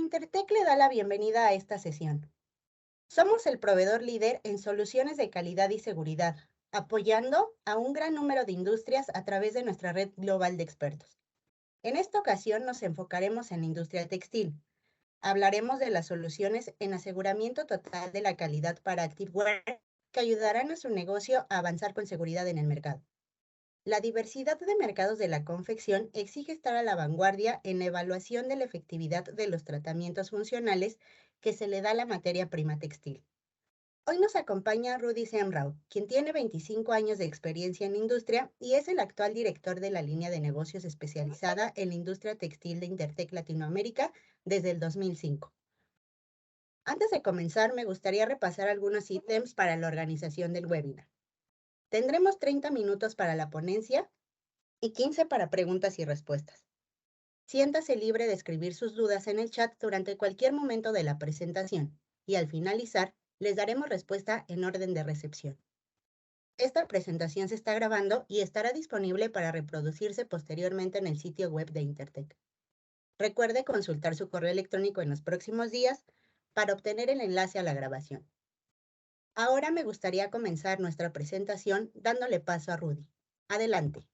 Intertech le da la bienvenida a esta sesión. Somos el proveedor líder en soluciones de calidad y seguridad, apoyando a un gran número de industrias a través de nuestra red global de expertos. En esta ocasión nos enfocaremos en la industria textil. Hablaremos de las soluciones en aseguramiento total de la calidad para Activewear que ayudarán a su negocio a avanzar con seguridad en el mercado. La diversidad de mercados de la confección exige estar a la vanguardia en la evaluación de la efectividad de los tratamientos funcionales que se le da a la materia prima textil. Hoy nos acompaña Rudy Semrau, quien tiene 25 años de experiencia en la industria y es el actual director de la línea de negocios especializada en la industria textil de Intertech Latinoamérica desde el 2005. Antes de comenzar, me gustaría repasar algunos ítems para la organización del webinar. Tendremos 30 minutos para la ponencia y 15 para preguntas y respuestas. Siéntase libre de escribir sus dudas en el chat durante cualquier momento de la presentación y al finalizar les daremos respuesta en orden de recepción. Esta presentación se está grabando y estará disponible para reproducirse posteriormente en el sitio web de Intertech. Recuerde consultar su correo electrónico en los próximos días para obtener el enlace a la grabación. Ahora me gustaría comenzar nuestra presentación dándole paso a Rudy. Adelante.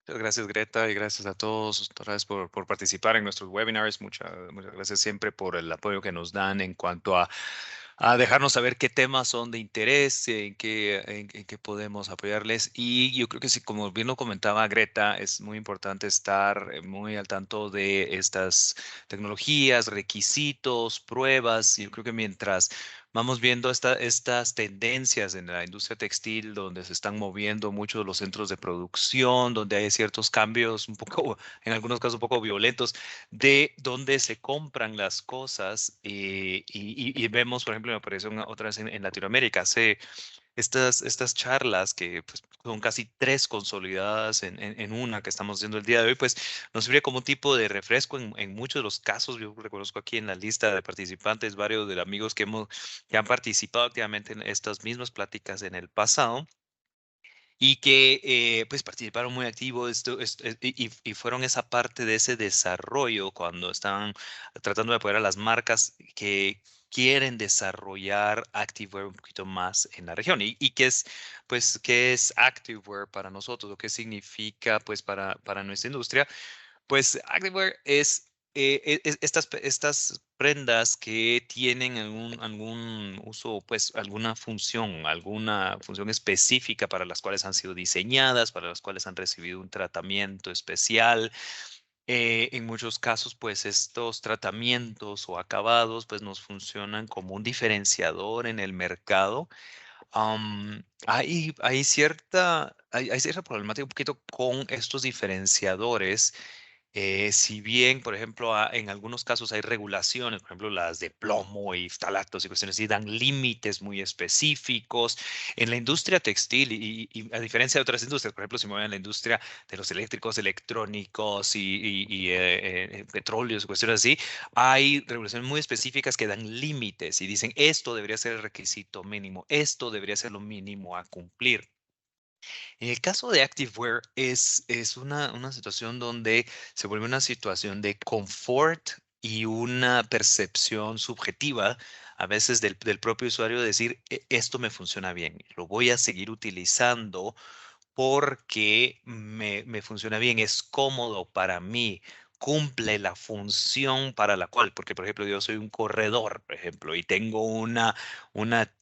Muchas gracias, Greta, y gracias a todos otra vez por participar en nuestros webinars. Muchas gracias siempre por el apoyo que nos dan en cuanto a dejarnos saber qué temas son de interés, en qué podemos apoyarles. Y yo creo que sí, como bien lo comentaba Greta, es muy importante estar muy al tanto de estas tecnologías, requisitos, pruebas. Y yo creo que mientras vamos viendo estas tendencias en la industria textil, donde se están moviendo muchos los centros de producción, donde hay ciertos cambios un poco, en algunos casos un poco violentos, de dónde se compran las cosas. Y vemos, por ejemplo, me apareció otra vez en Latinoamérica, hace estas charlas que pues, son casi tres consolidadas en una que estamos haciendo el día de hoy, pues nos sirve como un tipo de refresco en muchos de los casos. Yo reconozco aquí en la lista de participantes varios de amigos que han participado activamente en estas mismas pláticas en el pasado y que pues participaron muy activo y fueron esa parte de ese desarrollo cuando estaban tratando de apoyar a las marcas que quieren desarrollar Activewear un poquito más en la región. ¿Y qué es Activewear para nosotros? ¿O qué significa pues para nuestra industria? Pues Activewear es estas prendas que tienen algún uso, pues alguna función específica para las cuales han sido diseñadas, para las cuales han recibido un tratamiento especial. En muchos casos, pues estos tratamientos o acabados, pues nos funcionan como un diferenciador en el mercado. Hay cierta problemática un poquito con estos diferenciadores. Si bien, por ejemplo, en algunos casos hay regulaciones, por ejemplo, las de plomo y ftalatos y cuestiones así, dan límites muy específicos. En la industria textil, y a diferencia de otras industrias, por ejemplo, si me voy a la industria de los eléctricos, electrónicos y petróleos y cuestiones así, hay regulaciones muy específicas que dan límites y dicen esto debería ser el requisito mínimo, esto debería ser lo mínimo a cumplir. En el caso de Activewear es una situación donde se vuelve una situación de confort y una percepción subjetiva a veces del propio usuario de decir, Esto me funciona bien, lo voy a seguir utilizando porque me funciona bien, es cómodo para mí, cumple la función para la cual, porque por ejemplo yo soy un corredor, por ejemplo, y tengo una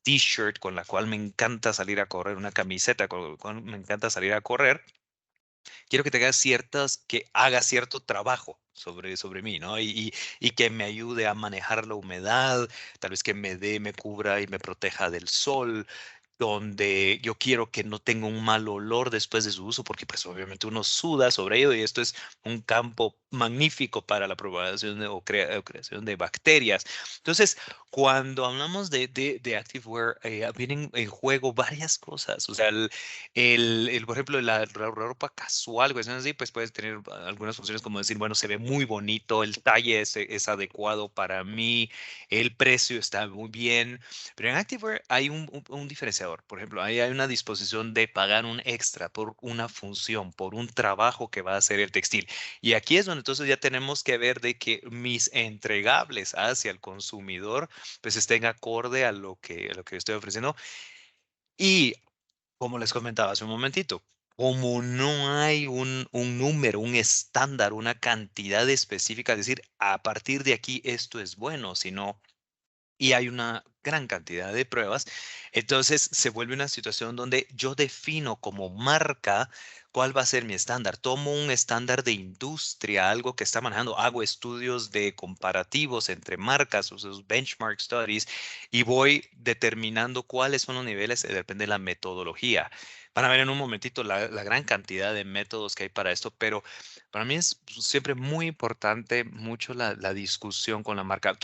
t-shirt con la cual me encanta salir a correr, una camiseta con la cual me encanta salir a correr. Quiero que tenga que haga cierto trabajo sobre mí, ¿no? Y que me ayude a manejar la humedad, tal vez que me cubra y me proteja del sol, donde yo quiero que no tenga un mal olor después de su uso, porque pues obviamente uno suda sobre ello y esto es un campo magnífico para la propagación o creación de bacterias. Entonces, cuando hablamos de Activewear, vienen en juego varias cosas. O sea, por ejemplo, la ropa casual, cuestiones así, pues puedes tener algunas funciones como decir, bueno, se ve muy bonito, el talle es adecuado para mí, el precio está muy bien, pero en Activewear hay un diferenciador diferenciador. Por ejemplo, ahí hay una disposición de pagar un extra por una función, por un trabajo que va a hacer el textil. Y aquí es donde entonces ya tenemos que ver de que mis entregables hacia el consumidor pues estén acorde a lo que estoy ofreciendo. Y como les comentaba hace un momentito, como no hay un número, un estándar, una cantidad específica, es decir, a partir de aquí esto es bueno, sino y hay una gran cantidad de pruebas, entonces se vuelve una situación donde yo defino como marca cuál va a ser mi estándar. Tomo un estándar de industria, algo que está manejando, hago estudios de comparativos entre marcas, o esos benchmark studies, y voy determinando cuáles son los niveles, depende de la metodología. Van a ver en un momentito la gran cantidad de métodos que hay para esto, pero para mí es siempre muy importante mucho la discusión con la marca.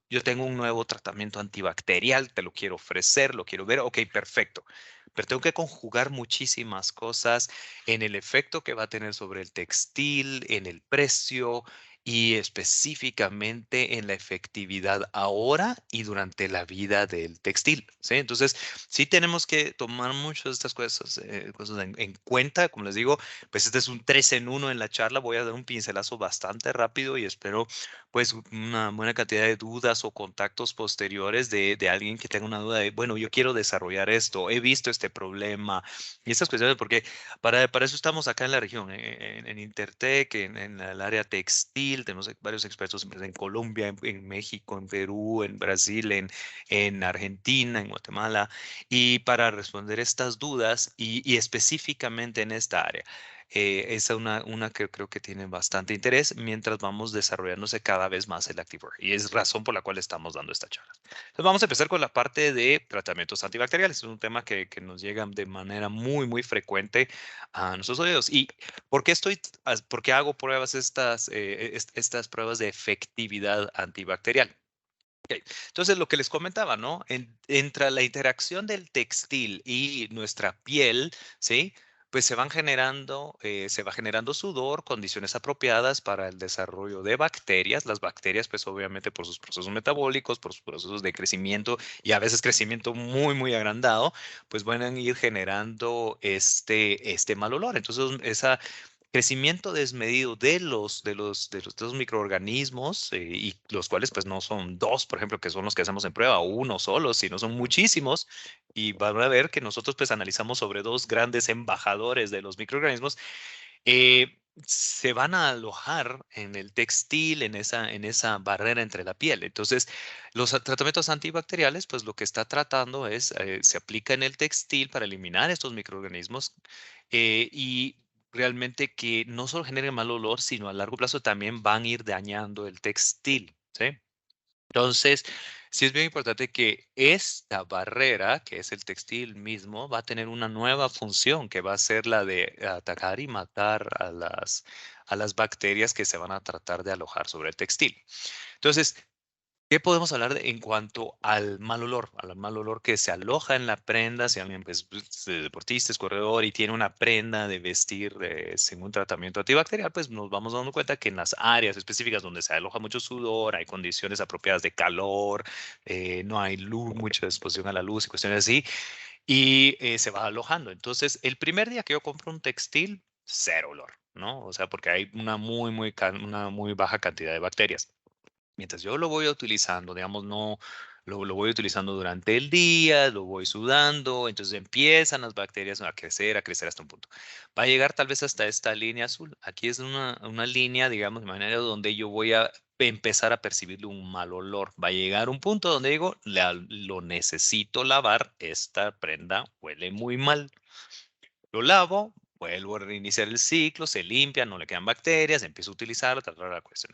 Yo tengo un nuevo tratamiento antibacterial, te lo quiero ofrecer, lo quiero ver, ok, perfecto. Pero tengo que conjugar muchísimas cosas en el efecto que va a tener sobre el textil, en el precio y específicamente en la efectividad ahora y durante la vida del textil, ¿sí? Entonces, sí tenemos que tomar muchas de estas cosas en cuenta, como les digo, pues este es un 3 en 1 en la charla. Voy a dar un pincelazo bastante rápido y espero pues una buena cantidad de dudas o contactos posteriores de alguien que tenga una duda de, bueno, yo quiero desarrollar esto, he visto este problema y estas cuestiones, porque para eso estamos acá en la región, en Intertech, en el área textil, tenemos varios expertos en Colombia, en México, en Perú, en Brasil, en Argentina, en Guatemala, y para responder estas dudas y específicamente en esta área. Es una que creo que tiene bastante interés mientras vamos desarrollándose cada vez más el Activewear. Y es razón por la cual estamos dando esta charla. Entonces vamos a empezar con la parte de tratamientos antibacteriales. Es un tema que nos llega de manera muy frecuente a nuestros oídos. ¿Y por qué hago pruebas estas pruebas de efectividad antibacterial? Ok. Entonces, lo que les comentaba, ¿no? Entre la interacción del textil y nuestra piel, ¿sí? Pues se va generando sudor, condiciones apropiadas para el desarrollo de bacterias. Las bacterias, pues obviamente por sus procesos metabólicos, por sus procesos de crecimiento y a veces crecimiento muy agrandado, pues van a ir generando este mal olor. Entonces, esa crecimiento desmedido de los microorganismos, y los cuales pues no son dos, por ejemplo, que son los que hacemos en prueba, o uno solo, sino son muchísimos. Y van a ver que nosotros pues analizamos sobre dos grandes embajadores de los microorganismos. Se van a alojar en el textil, en esa barrera entre la piel. Entonces, los tratamientos antibacteriales, pues lo que está tratando es, se aplica en el textil para eliminar estos microorganismos, y realmente que no solo generen mal olor, sino a largo plazo también van a ir dañando el textil, ¿sí? Entonces, sí es bien importante que esta barrera, que es el textil mismo, va a tener una nueva función que va a ser la de atacar y matar a las bacterias que se van a tratar de alojar sobre el textil. Entonces, ¿qué podemos hablar en cuanto al mal olor? Al mal olor que se aloja en la prenda, si alguien pues, deportista, es corredor y tiene una prenda de vestir sin un tratamiento antibacterial, pues nos vamos dando cuenta que en las áreas específicas donde se aloja mucho sudor, hay condiciones apropiadas de calor, no hay luz, mucha exposición a la luz y cuestiones así, y se va alojando. Entonces, el primer día que yo compro un textil, cero olor, ¿no? O sea, porque hay una muy baja cantidad de bacterias. Mientras yo lo voy utilizando, digamos, no lo voy utilizando durante el día, lo voy sudando, entonces empiezan las bacterias a crecer hasta un punto. Va a llegar tal vez hasta esta línea azul. Aquí es una línea, digamos, de manera donde yo voy a empezar a percibir un mal olor. Va a llegar un punto donde digo, lo necesito lavar, esta prenda huele muy mal. Lo lavo, vuelvo a reiniciar el ciclo, se limpia, no le quedan bacterias, empiezo a utilizarlo, la cuestión.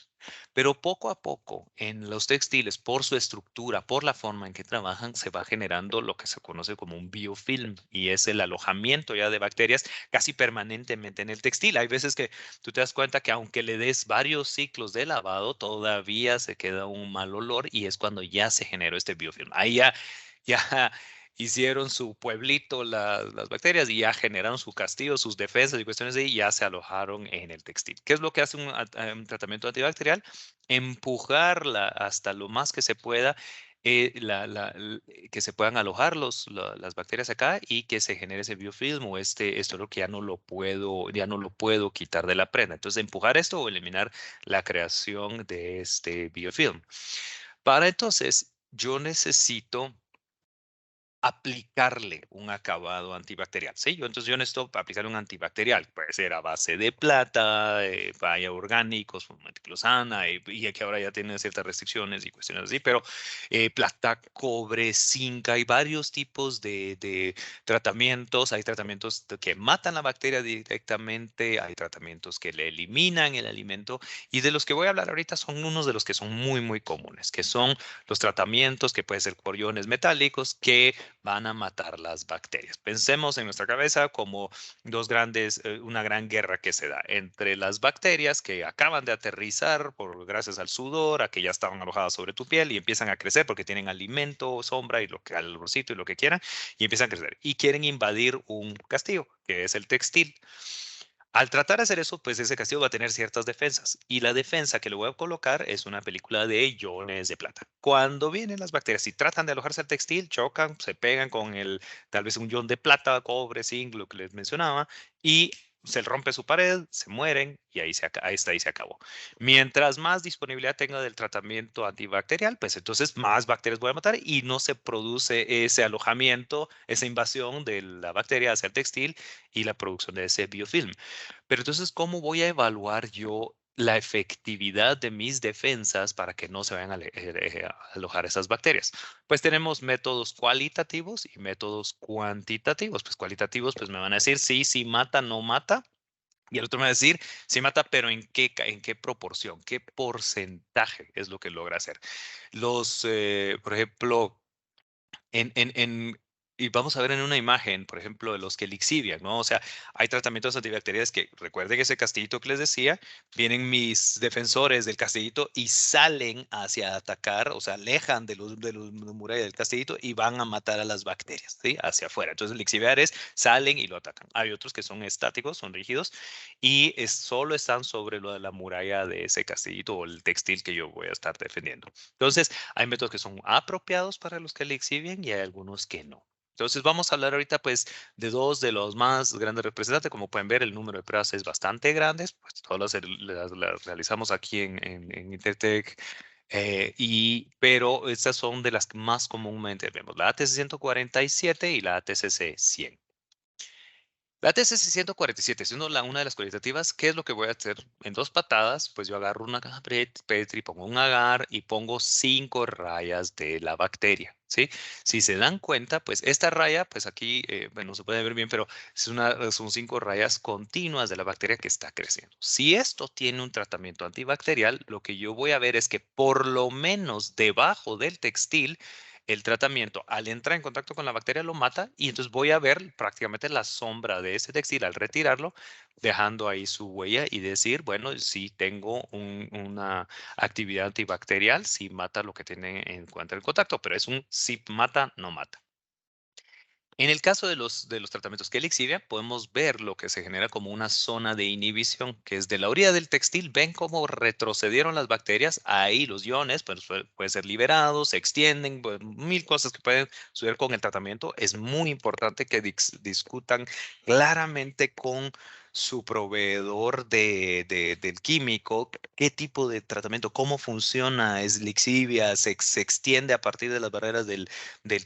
Pero poco a poco, en los textiles, por su estructura, por la forma en que trabajan, se va generando lo que se conoce como un biofilm, y es el alojamiento ya de bacterias casi permanentemente en el textil. Hay veces que tú te das cuenta que aunque le des varios ciclos de lavado, todavía se queda un mal olor, y es cuando ya se generó este biofilm. Ahí ya hicieron su pueblito las bacterias y ya generaron su castillo, sus defensas y cuestiones de ahí, y ya se alojaron en el textil. ¿Qué es lo que hace un tratamiento antibacterial? Empujarla hasta lo más que se pueda que se puedan alojar las bacterias acá y que se genere ese biofilm o esto es lo que ya no lo puedo quitar de la prenda. Entonces, empujar esto o eliminar la creación de este biofilm. Para entonces, yo necesito aplicarle un acabado antibacterial. Sí, yo necesito aplicarle un antibacterial. Puede ser a base de plata, vaya orgánicos, como meticlosana, y que ahora ya tienen ciertas restricciones y cuestiones así, pero plata, cobre, zinc, hay varios tipos de tratamientos. Hay tratamientos que matan la bacteria directamente, hay tratamientos que le eliminan el alimento, y de los que voy a hablar ahorita son unos de los que son muy, muy comunes, que son los tratamientos que pueden ser por iones metálicos que van a matar las bacterias. Pensemos en nuestra cabeza como una gran guerra que se da entre las bacterias que acaban de aterrizar gracias al sudor, a que ya estaban alojadas sobre tu piel y empiezan a crecer porque tienen alimento, sombra y calorcito y lo que quieran, y empiezan a crecer y quieren invadir un castillo, que es el textil. Al tratar de hacer eso, pues ese castillo va a tener ciertas defensas, y la defensa que le voy a colocar es una película de iones de plata. Cuando vienen las bacterias y tratan de alojarse al textil, chocan, se pegan con tal vez un ion de plata, cobre, zinc, lo que les mencionaba, y se rompe su pared, se mueren y ahí se acabó. Mientras más disponibilidad tenga del tratamiento antibacterial, pues entonces más bacterias voy a matar y no se produce ese alojamiento, esa invasión de la bacteria hacia el textil y la producción de ese biofilm. Pero entonces, ¿cómo voy a evaluar yo la efectividad de mis defensas para que no se vayan a alojar esas bacterias? Pues tenemos métodos cualitativos y métodos cuantitativos. Pues cualitativos, pues me van a decir sí mata, no mata. Y el otro me va a decir, sí mata, pero en qué proporción, qué porcentaje es lo que logra hacer. Por ejemplo, y vamos a ver en una imagen, por ejemplo, de los que lixivian, ¿no? O sea, hay tratamientos antibacteriales que, recuerden ese castillito que les decía, vienen mis defensores del castillito y salen hacia atacar, o sea, alejan de los murallas del castillito y van a matar a las bacterias, ¿sí? Hacia afuera. Entonces, el lixiviar es, salen y lo atacan. Hay otros que son estáticos, son rígidos, y solo están sobre lo de la muralla de ese castillito o el textil que yo voy a estar defendiendo. Entonces, hay métodos que son apropiados para los que le exhiben y hay algunos que no. Entonces vamos a hablar ahorita pues de dos de los más grandes representantes. Como pueden ver, el número de pruebas es bastante grande, pues todas las realizamos aquí en Intertech, pero estas son de las que más comúnmente vemos, la ATC 147 y la ATCC 100. La TCC 147, siendo una de las cualitativas, ¿qué es lo que voy a hacer? En dos patadas, pues yo agarro una caja Petri, pongo un agar y pongo 5 rayas de la bacteria, ¿sí? Si se dan cuenta, pues esta raya, pues aquí, bueno, no se puede ver bien, pero son 5 rayas continuas de la bacteria que está creciendo. Si esto tiene un tratamiento antibacterial, lo que yo voy a ver es que por lo menos debajo del textil, el tratamiento al entrar en contacto con la bacteria lo mata, y entonces voy a ver prácticamente la sombra de ese textil al retirarlo, dejando ahí su huella y decir, bueno, si tengo una actividad antibacterial, si mata lo que tiene en cuenta el contacto, pero es un si mata, no mata. En el caso de los tratamientos que lixivian, podemos ver lo que se genera como una zona de inhibición, que es de la orilla del textil. Ven cómo retrocedieron las bacterias. Ahí los iones pues, pueden ser liberados, se extienden, pues, mil cosas que pueden suceder con el tratamiento. Es muy importante que discutan claramente con su proveedor del químico qué tipo de tratamiento, cómo funciona, es lixivia, se extiende a partir de las barreras del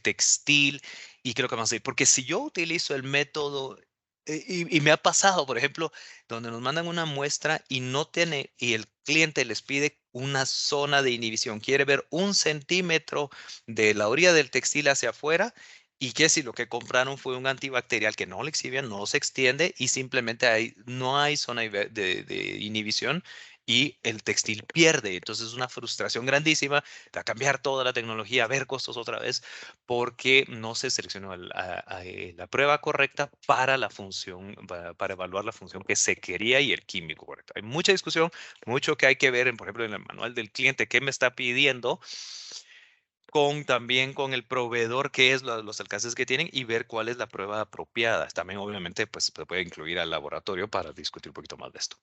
textil. Y creo que vamos a ir, porque si yo utilizo el método, y me ha pasado, por ejemplo, donde nos mandan una muestra y no tiene, y el cliente les pide una zona de inhibición, quiere ver 1 centímetro de la orilla del textil hacia afuera, y que si lo que compraron fue un antibacterial que no le exhibía, no se extiende y simplemente no hay zona de inhibición y el textil pierde. Entonces es una frustración grandísima, va a cambiar toda la tecnología, a ver costos otra vez, porque no se seleccionó la prueba correcta para la función, para evaluar la función que se quería y el químico correcto. Hay mucha discusión, mucho que hay que ver, por ejemplo, en el manual del cliente, qué me está pidiendo, también con el proveedor, qué es los alcances que tienen y ver cuál es la prueba apropiada. También, obviamente, pues se puede incluir al laboratorio para discutir un poquito más de esto.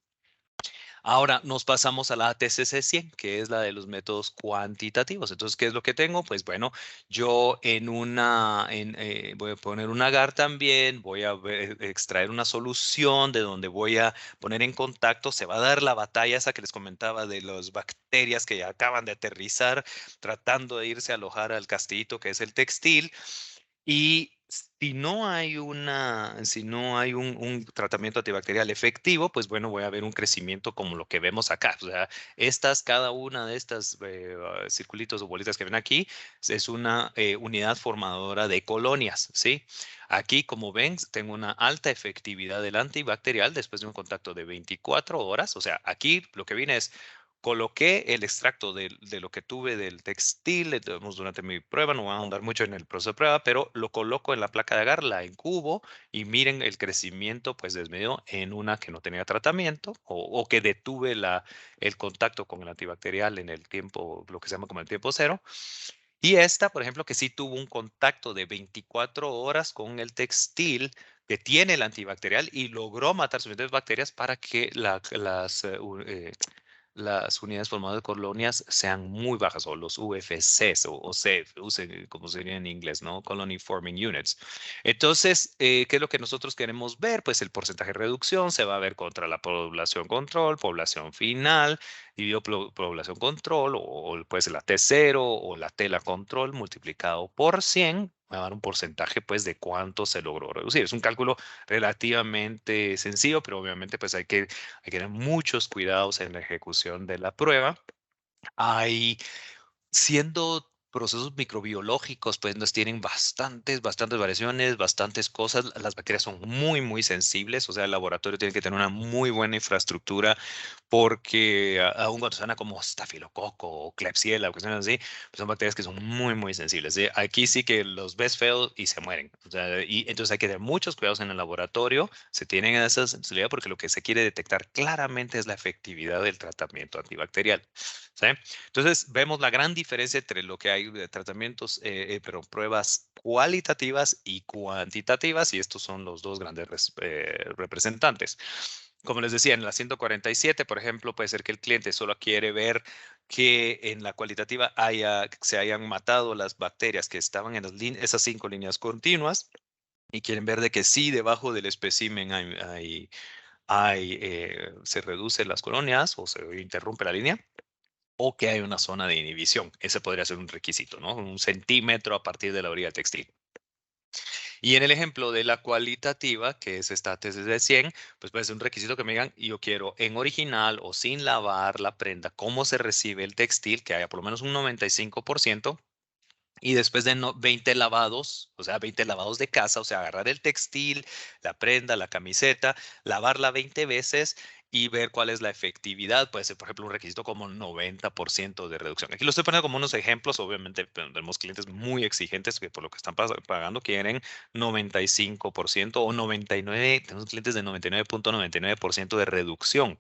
Ahora nos pasamos a la TCC 100, que es la de los métodos cuantitativos. Entonces, ¿qué es lo que tengo? Pues bueno, yo voy a poner un agar también, voy a extraer una solución de donde voy a poner en contacto, se va a dar la batalla esa que les comentaba de las bacterias que acaban de aterrizar, tratando de irse a alojar al castillito que es el textil. Y si no hay un tratamiento antibacterial efectivo, pues bueno, voy a ver un crecimiento como lo que vemos acá. O sea, cada una de estas circulitos o bolitas que ven aquí es una unidad formadora de colonias, ¿sí? Aquí, como ven, tengo una alta efectividad del antibacterial después de un contacto de 24 horas. O sea, aquí lo que viene es coloqué el extracto de lo que tuve del textil durante mi prueba, no voy a ahondar mucho en el proceso de prueba, pero lo coloco en la placa de agar, la incubo y miren el crecimiento pues desmedido en una que no tenía tratamiento o que detuve el contacto con el antibacterial en el tiempo, lo que se llama como el tiempo cero. Y esta, por ejemplo, que sí tuvo un contacto de 24 horas con el textil que tiene el antibacterial y logró matar suficientes bacterias para que las unidades formadoras de colonias sean muy bajas, o los UFCs, o CEF, como sería en inglés, ¿no? Colony Forming Units. Entonces, ¿qué es lo que nosotros queremos ver? Pues el porcentaje de reducción se va a ver contra la población control, población final, dividido población control, o puede ser la T0 o la T la control multiplicado por 100, va a dar un porcentaje pues de cuánto se logró reducir. Es un cálculo relativamente sencillo, pero obviamente pues hay que tener muchos cuidados en la ejecución de la prueba. Hay Siendo procesos microbiológicos, pues nos tienen bastantes variaciones, bastantes cosas. Las bacterias son muy sensibles, o sea, el laboratorio tiene que tener una muy buena infraestructura porque aún cuando suena como estafilococo o Klebsiella o cuestiones así, pues son bacterias que son muy sensibles. ¿Sí? Aquí sí que los ves feos y se mueren. O sea, y entonces hay que tener muchos cuidados en el laboratorio. Se tienen esa sensibilidad porque lo que se quiere detectar claramente es la efectividad del tratamiento antibacterial. ¿Sí? Entonces, vemos la gran diferencia entre lo que hay de tratamientos, pero pruebas cualitativas y cuantitativas, y estos son los dos grandes representantes. Como les decía, en la 147, por ejemplo, puede ser que el cliente solo quiere ver que en la cualitativa se hayan matado las bacterias que estaban en esas 5 líneas continuas y quieren ver de que sí, debajo del espécimen se reducen las colonias o se interrumpe la línea o que hay una zona de inhibición. Ese podría ser un requisito, ¿no? 1 centímetro a partir de la orilla textil. Y en el ejemplo de la cualitativa, que es esta tesis de 100, pues puede ser un requisito que me digan, yo quiero en original o sin lavar la prenda, cómo se recibe el textil, que haya por lo menos un 95%. Y después de 20 lavados, o sea, 20 lavados de casa, o sea, agarrar el textil, la prenda, la camiseta, lavarla 20 veces y ver cuál es la efectividad. Puede ser, por ejemplo, un requisito como 90% de reducción. Aquí lo estoy poniendo como unos ejemplos. Obviamente, tenemos clientes muy exigentes que por lo que están pagando quieren 95% o 99%. Tenemos clientes de 99.99% de reducción,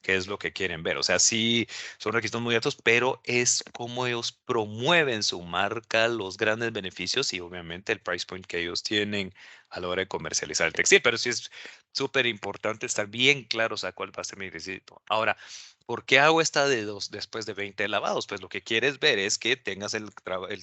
que es lo que quieren ver. O sea, sí son requisitos muy altos, pero es como ellos promueven su marca, los grandes beneficios y obviamente el price point que ellos tienen a la hora de comercializar el textil. Pero sí es súper importante estar bien claros a cuál va a ser mi requisito. Ahora, ¿por qué hago esta de dos después de 20 lavados? Pues lo que quieres ver es que tengas el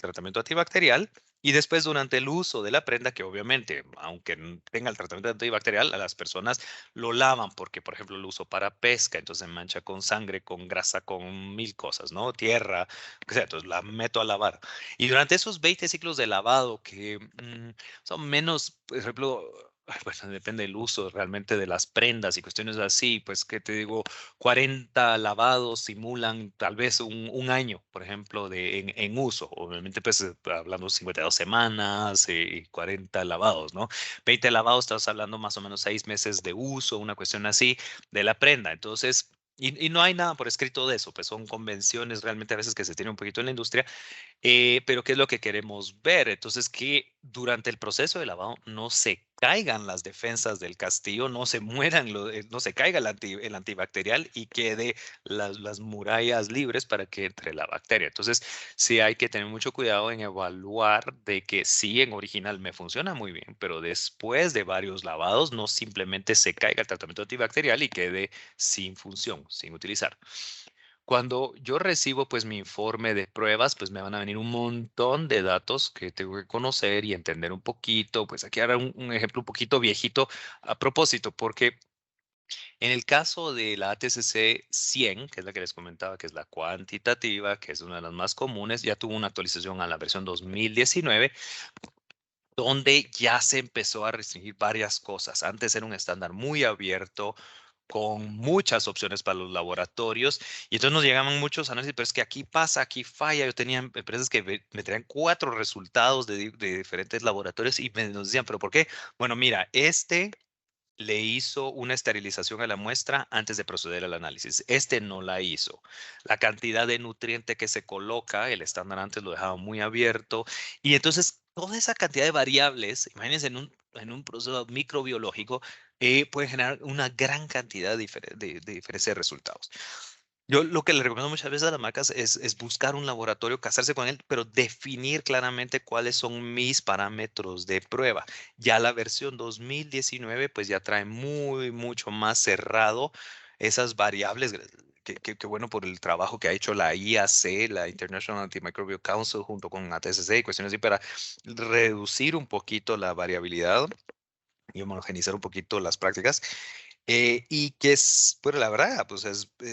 tratamiento antibacterial y después durante el uso de la prenda, que obviamente, aunque tenga el tratamiento antibacterial, a las personas lo lavan porque, por ejemplo, lo uso para pesca, entonces se mancha con sangre, con grasa, con mil cosas, ¿no? Tierra, o sea, entonces la meto a lavar. Y durante esos 20 ciclos de lavado que son menos, por ejemplo, bueno, depende del uso realmente de las prendas y cuestiones así, pues que te digo, 40 lavados simulan tal vez un año, por ejemplo, en uso. Obviamente, pues hablando de 52 semanas y 40 lavados, ¿no? 20 lavados, estás hablando más o menos 6 meses de uso, una cuestión así de la prenda. Entonces, y no hay nada por escrito de eso, pues son convenciones realmente a veces que se tiene un poquito en la industria, pero ¿qué es lo que queremos ver? Entonces, que durante el proceso de lavado no se caigan las defensas del castillo, no se mueran, no se caiga el antibacterial y quede las murallas libres para que entre la bacteria. Entonces, sí hay que tener mucho cuidado en evaluar de que sí, en original me funciona muy bien, pero después de varios lavados, no simplemente se caiga el tratamiento antibacterial y quede sin función, sin utilizar. Cuando yo recibo pues mi informe de pruebas, pues me van a venir un montón de datos que tengo que conocer y entender un poquito. Pues aquí hará un ejemplo un poquito viejito a propósito, porque en el caso de la ATCC 100, que es la que les comentaba, que es la cuantitativa, que es una de las más comunes, ya tuvo una actualización a la versión 2019, donde ya se empezó a restringir varias cosas. Antes era un estándar muy abierto, con muchas opciones para los laboratorios. Y entonces nos llegaban muchos análisis, pero es que aquí pasa, aquí falla. Yo tenía empresas que me traían 4 resultados de diferentes laboratorios y nos decían, ¿pero por qué? Bueno, mira, este le hizo una esterilización a la muestra antes de proceder al análisis. Este no la hizo. La cantidad de nutriente que se coloca, el estándar antes lo dejaba muy abierto. Y entonces toda esa cantidad de variables, imagínense en un proceso microbiológico, puede generar una gran cantidad de diferencia de resultados. Yo lo que le recomiendo muchas veces a las marcas es buscar un laboratorio, casarse con él, pero definir claramente cuáles son mis parámetros de prueba. Ya la versión 2019 pues ya trae mucho más cerrado esas variables. Que bueno por el trabajo que ha hecho la IAC, la International Antimicrobial Council, junto con ATCC y cuestiones así, para reducir un poquito la variabilidad y homogeneizar un poquito las prácticas. Y que es, pues la verdad, pues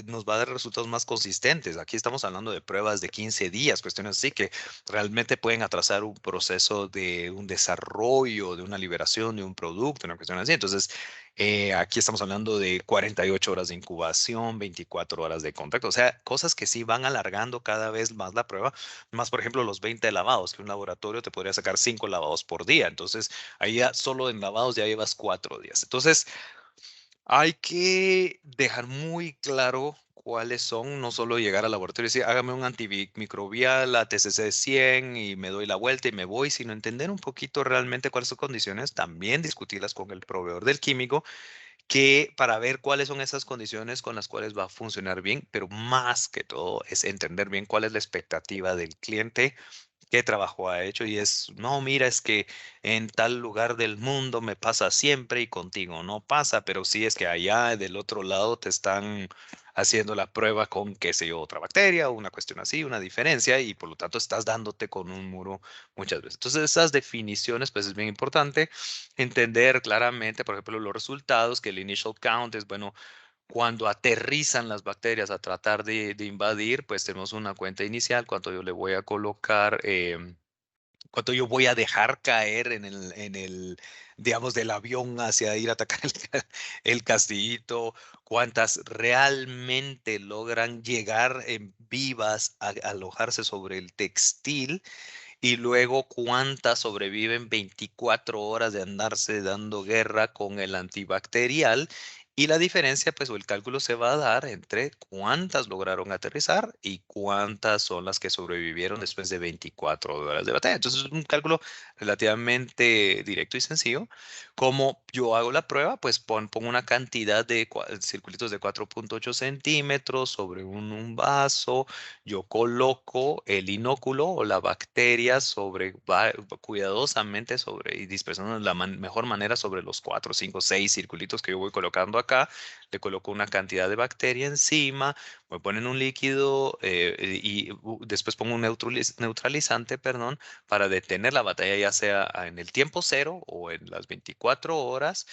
nos va a dar resultados más consistentes. Aquí estamos hablando de pruebas de 15 días, cuestiones así que realmente pueden atrasar un proceso de un desarrollo, de una liberación de un producto, una cuestión así. Entonces, aquí estamos hablando de 48 horas de incubación, 24 horas de contacto, o sea, cosas que sí van alargando cada vez más la prueba, más por ejemplo los 20 lavados, que un laboratorio te podría sacar 5 lavados por día. Entonces, ahí ya solo en lavados ya llevas 4 días. Entonces, hay que dejar muy claro cuáles son, no solo llegar al laboratorio y decir, hágame un antimicrobial a TCC 100 y me doy la vuelta y me voy, sino entender un poquito realmente cuáles son condiciones, también discutirlas con el proveedor del químico, que para ver cuáles son esas condiciones con las cuales va a funcionar bien, pero más que todo es entender bien cuál es la expectativa del cliente, qué trabajo ha hecho y es, no, mira, es que en tal lugar del mundo me pasa siempre y contigo no pasa, pero sí es que allá del otro lado te están haciendo la prueba con, qué sé yo, otra bacteria o una cuestión así, una diferencia y por lo tanto estás dándote con un muro muchas veces. Entonces esas definiciones pues es bien importante entender claramente, por ejemplo, los resultados, que el initial count es, bueno, cuando aterrizan las bacterias a tratar de invadir, pues tenemos una cuenta inicial, cuánto yo le voy a colocar, cuánto yo voy a dejar caer digamos, del avión hacia ir a atacar el castillito, cuántas realmente logran llegar en vivas a alojarse sobre el textil y luego cuántas sobreviven 24 horas de andarse dando guerra con el antibacterial. Y la diferencia, pues, o el cálculo se va a dar entre cuántas lograron aterrizar y cuántas son las que sobrevivieron después de 24 horas de batalla. Entonces, es un cálculo relativamente directo y sencillo. Como yo hago la prueba, pues pongo una cantidad de circulitos de 4,8 centímetros sobre un vaso. Yo coloco el inóculo o la bacteria cuidadosamente sobre y dispersando de la mejor manera sobre los 4, 5, 6 circulitos que yo voy colocando acá. Le coloco una cantidad de bacteria encima, me ponen un líquido después pongo un neutralizante, perdón, para detener la batalla, ya sea en el tiempo cero o en las 24 horas.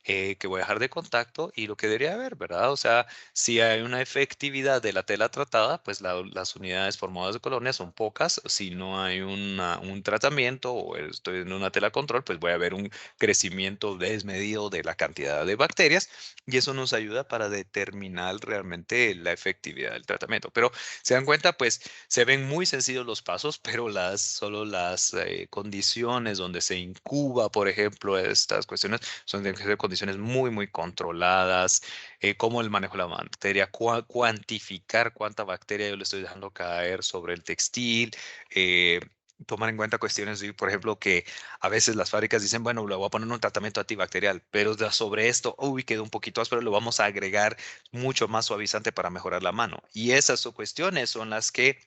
Que voy a dejar de contacto y lo que debería haber, ¿verdad? O sea, si hay una efectividad de la tela tratada, pues las unidades formadas de colonia son pocas. Si no hay un tratamiento o estoy en una tela control, pues voy a ver un crecimiento desmedido de la cantidad de bacterias y eso nos ayuda para determinar realmente la efectividad del tratamiento. Pero se dan cuenta, pues se ven muy sencillos los pasos, pero solo las condiciones donde se incuba, por ejemplo, estas cuestiones son de condiciones muy controladas, cómo el manejo de la bacteria, cuantificar cuánta bacteria yo le estoy dejando caer sobre el textil, tomar en cuenta cuestiones, por ejemplo, que a veces las fábricas dicen, bueno, le voy a poner un tratamiento antibacterial, pero sobre esto, uy, quedó un poquito áspero, lo vamos a agregar mucho más suavizante para mejorar la mano. Y esas cuestiones son las que,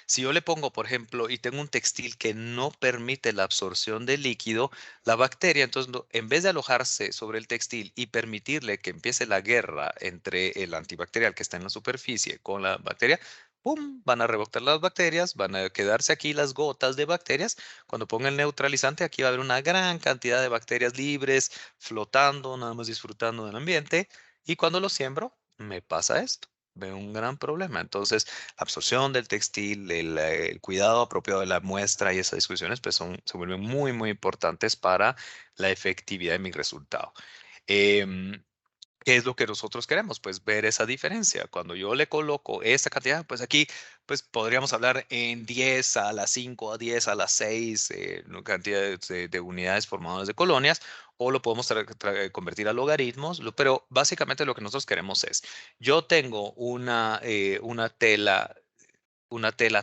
si yo le pongo, por ejemplo, y tengo un textil que no permite la absorción de líquido, la bacteria, entonces, en vez de alojarse sobre el textil y permitirle que empiece la guerra entre el antibacterial que está en la superficie con la bacteria, ¡pum! Van a rebotar las bacterias, van a quedarse aquí las gotas de bacterias. Cuando ponga el neutralizante, aquí va a haber una gran cantidad de bacterias libres, flotando, nada más disfrutando del ambiente. Y cuando lo siembro, me pasa esto. Veo un gran problema. Entonces, la absorción del textil, el cuidado apropiado de la muestra y esas discusiones, pues se vuelven muy, muy importantes para la efectividad de mi resultado. Em, ¿Qué es lo que nosotros queremos? Pues ver esa diferencia. Cuando yo le coloco esta cantidad, pues aquí pues podríamos hablar en 10 a la 5, a 10 a la 6, ¿no? Cantidad de unidades formadoras de colonias, o lo podemos convertir a logaritmos, pero básicamente lo que nosotros queremos es, yo tengo una tela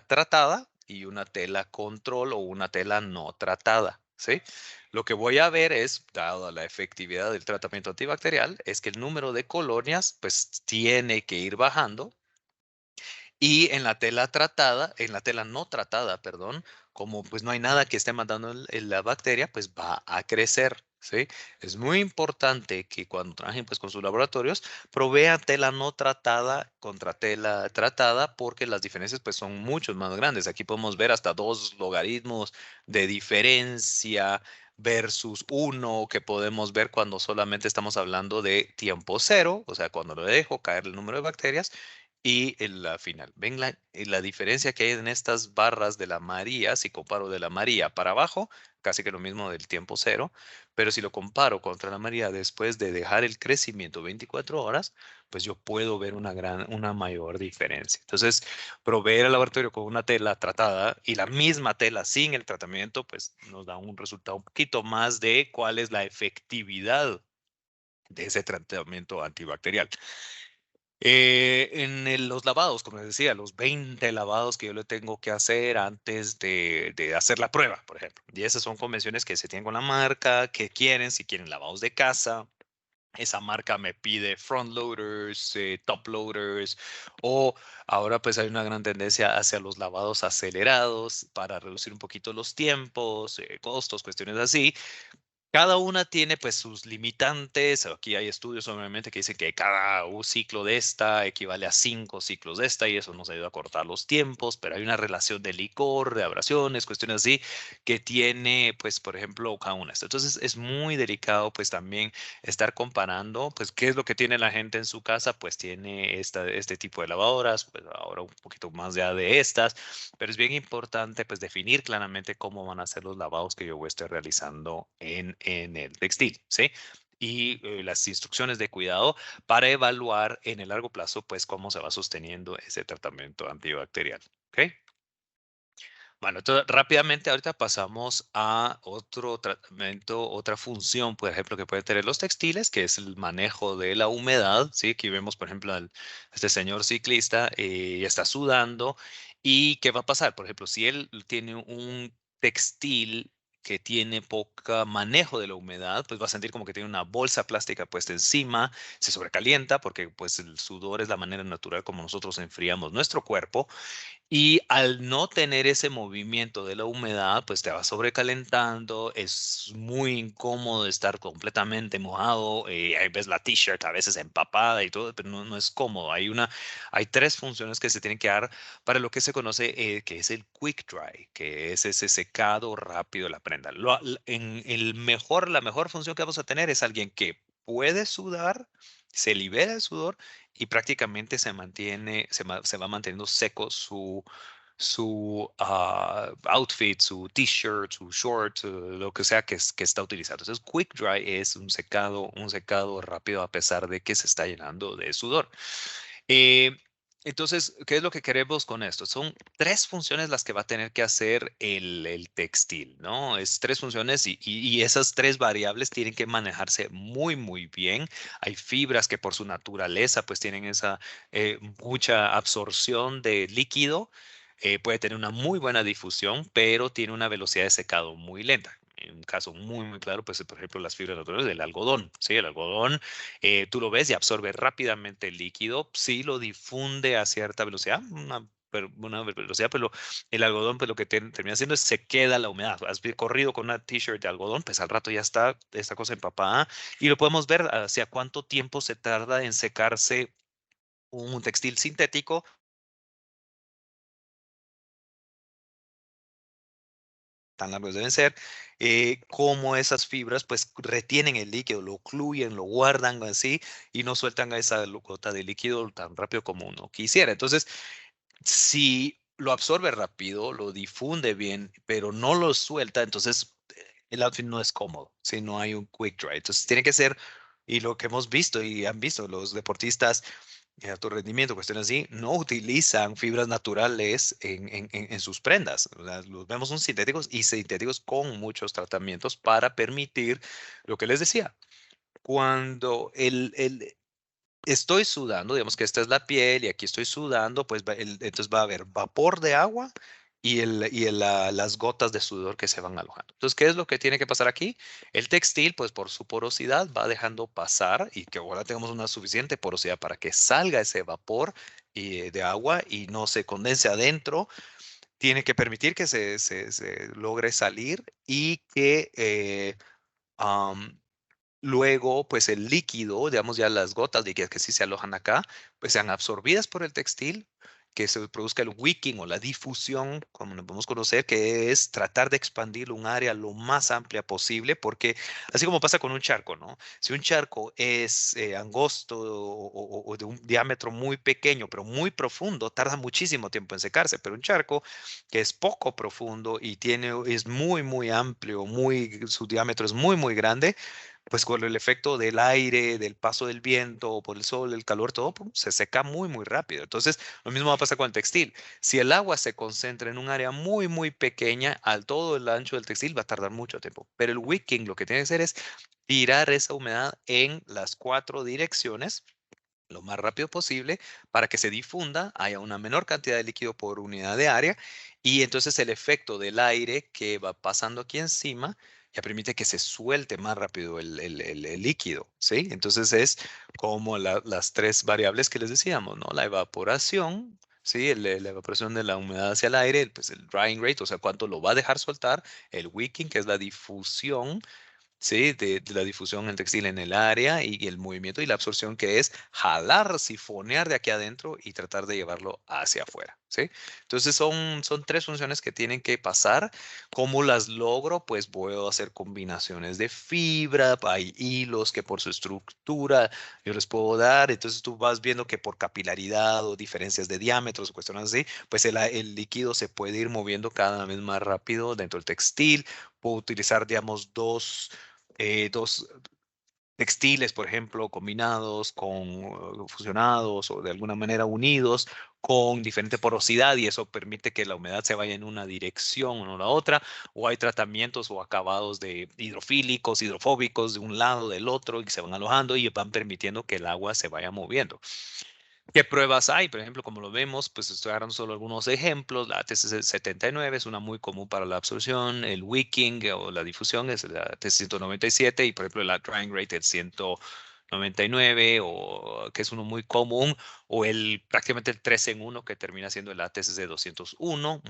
tratada y una tela control o una tela no tratada, ¿sí? Lo que voy a ver es, dado la efectividad del tratamiento antibacterial, es que el número de colonias pues tiene que ir bajando y en la tela tratada, en la tela no tratada, perdón, como pues no hay nada que esté matando la bacteria, pues va a crecer, ¿sí? Es muy importante que cuando trabajen pues con sus laboratorios, provean tela no tratada contra tela tratada porque las diferencias pues son mucho más grandes. Aquí podemos ver hasta 2 logaritmos de diferencia versus 1 que podemos ver cuando solamente estamos hablando de tiempo cero, o sea, cuando lo dejo caer el número de bacterias y en la final. ¿Ven la diferencia que hay en estas barras de la María? Si comparo de la María para abajo, casi que lo mismo del tiempo cero, pero si lo comparo contra la María después de dejar el crecimiento 24 horas, pues yo puedo ver una mayor diferencia. Entonces, proveer al laboratorio con una tela tratada y la misma tela sin el tratamiento, pues nos da un resultado un poquito más de cuál es la efectividad de ese tratamiento antibacterial. Los lavados, como les decía, los 20 lavados que yo le tengo que hacer antes de hacer la prueba, por ejemplo. Y esas son convenciones que se tienen con la marca, que quieren, si quieren lavados de casa. Esa marca me pide front loaders, top loaders, o ahora pues hay una gran tendencia hacia los lavados acelerados para reducir un poquito los tiempos, costos, cuestiones así. Cada una tiene pues sus limitantes. Aquí hay estudios obviamente que dicen que cada un ciclo de esta equivale a 5 ciclos de esta y eso nos ayuda a cortar los tiempos, pero hay una relación de licor, de abrasiones, cuestiones así que tiene pues por ejemplo cada una de estas. Entonces es muy delicado pues también estar comparando pues qué es lo que tiene la gente en su casa, pues tiene este tipo de lavadoras, pues ahora un poquito más ya de estas, pero es bien importante pues definir claramente cómo van a ser los lavados que yo voy a estar realizando en el textil, ¿sí? Y las instrucciones de cuidado para evaluar en el largo plazo pues cómo se va sosteniendo ese tratamiento antibacterial, ¿ok? Bueno, entonces rápidamente ahorita pasamos a otro tratamiento, otra función, por ejemplo, que pueden tener los textiles, que es el manejo de la humedad, ¿sí? Aquí vemos, por ejemplo, este señor ciclista está sudando y ¿qué va a pasar? Por ejemplo, si él tiene un textil que tiene poca manejo de la humedad, pues va a sentir como que tiene una bolsa plástica puesta encima, se sobrecalienta porque pues el sudor es la manera natural como nosotros enfriamos nuestro cuerpo y al no tener ese movimiento de la humedad, pues te va sobrecalentando, es muy incómodo estar completamente mojado, ahí ves la t-shirt a veces empapada y todo, pero no es cómodo. Hay 3 funciones que se tienen que dar para lo que se conoce que es el quick dry, que es ese secado rápido de la prenda. La mejor función que vamos a tener es alguien que puede sudar, se libera el sudor y prácticamente se va manteniendo seco su outfit, su t-shirt, su short, lo que sea que está utilizando. Entonces, quick dry es un secado rápido a pesar de que se está llenando de sudor. Eh, entonces, ¿qué es lo que queremos con esto? Son 3 funciones las que va a tener que hacer el textil, ¿no? Es 3 funciones y esas 3 variables tienen que manejarse muy, muy bien. Hay fibras que por su naturaleza pues tienen esa mucha absorción de líquido. puede tener una muy buena difusión, pero tiene una velocidad de secado muy lenta. En un caso muy, muy claro, pues, por ejemplo, las fibras naturales del algodón. Sí, el algodón, tú lo ves y absorbe rápidamente el líquido, sí lo difunde a cierta velocidad, una velocidad, pero el algodón, pues lo que termina haciendo es se queda la humedad. Has corrido con una t-shirt de algodón, pues al rato ya está esta cosa empapada y lo podemos ver hacia cuánto tiempo se tarda en secarse un textil sintético tan largos deben ser, cómo esas fibras pues retienen el líquido, lo ocluyen, lo guardan así y no sueltan a esa gota de líquido tan rápido como uno quisiera. Entonces, si lo absorbe rápido, lo difunde bien, pero no lo suelta, entonces el outfit no es cómodo, si no hay un quick dry. Entonces tiene que ser, y lo que hemos visto y han visto los deportistas de alto rendimiento, cuestiones así, no utilizan fibras naturales en sus prendas. O sea, los vemos son sintéticos y sintéticos con muchos tratamientos para permitir lo que les decía. Cuando estoy sudando, digamos que esta es la piel y aquí estoy sudando, pues entonces va a haber vapor de agua y las gotas de sudor que se van alojando. Entonces, ¿qué es lo que tiene que pasar aquí? El textil, pues por su porosidad, va dejando pasar y que ahora tengamos una suficiente porosidad para que salga ese vapor de agua y no se condense adentro. Tiene que permitir que se logre salir y que luego, pues el líquido, digamos ya las gotas líquidas que sí se alojan acá, pues sean absorbidas por el textil, que se produzca el wicking o la difusión, como lo podemos conocer, que es tratar de expandir un área lo más amplia posible, porque así como pasa con un charco, ¿no? Si un charco es angosto o de un diámetro muy pequeño, pero muy profundo, tarda muchísimo tiempo en secarse, pero un charco que es poco profundo y es muy, muy amplio, su diámetro es muy, muy grande, pues con el efecto del aire, del paso del viento, por el sol, el calor, todo pum, se seca muy, muy rápido. Entonces, lo mismo va a pasar con el textil. Si el agua se concentra en un área muy, muy pequeña, al todo el ancho del textil va a tardar mucho tiempo. Pero el wicking lo que tiene que hacer es tirar esa humedad en las cuatro direcciones lo más rápido posible para que se difunda, haya una menor cantidad de líquido por unidad de área y entonces el efecto del aire que va pasando aquí encima ya permite que se suelte más rápido el líquido, ¿sí? Entonces es como las tres variables que les decíamos, ¿no? La evaporación, ¿sí? La evaporación de la humedad hacia el aire, pues el drying rate, o sea, cuánto lo va a dejar soltar, el wicking, que es la difusión, ¿sí? De la difusión en textil en el área y el movimiento y la absorción que es jalar, sifonear de aquí adentro y tratar de llevarlo hacia afuera, ¿sí? Entonces son tres funciones que tienen que pasar. ¿Cómo las logro? Pues puedo hacer combinaciones de fibra, hay hilos que por su estructura yo les puedo dar, entonces tú vas viendo que por capilaridad o diferencias de diámetros o cuestiones así, pues el líquido se puede ir moviendo cada vez más rápido dentro del textil. Puedo utilizar, digamos, dos textiles, por ejemplo, combinados fusionados o de alguna manera unidos con diferente porosidad y eso permite que la humedad se vaya en una dirección o no la otra, o hay tratamientos o acabados de hidrofílicos, hidrofóbicos de un lado, del otro y que se van alojando y van permitiendo que el agua se vaya moviendo. ¿Qué pruebas hay? Por ejemplo, como lo vemos, pues estoy agarrando solo algunos ejemplos. La TC79 es una muy común para la absorción. El wicking o la difusión es la TC197 y, por ejemplo, la drying rate es 199 o que es uno muy común o prácticamente el 3 en uno que termina siendo el ATCC 201.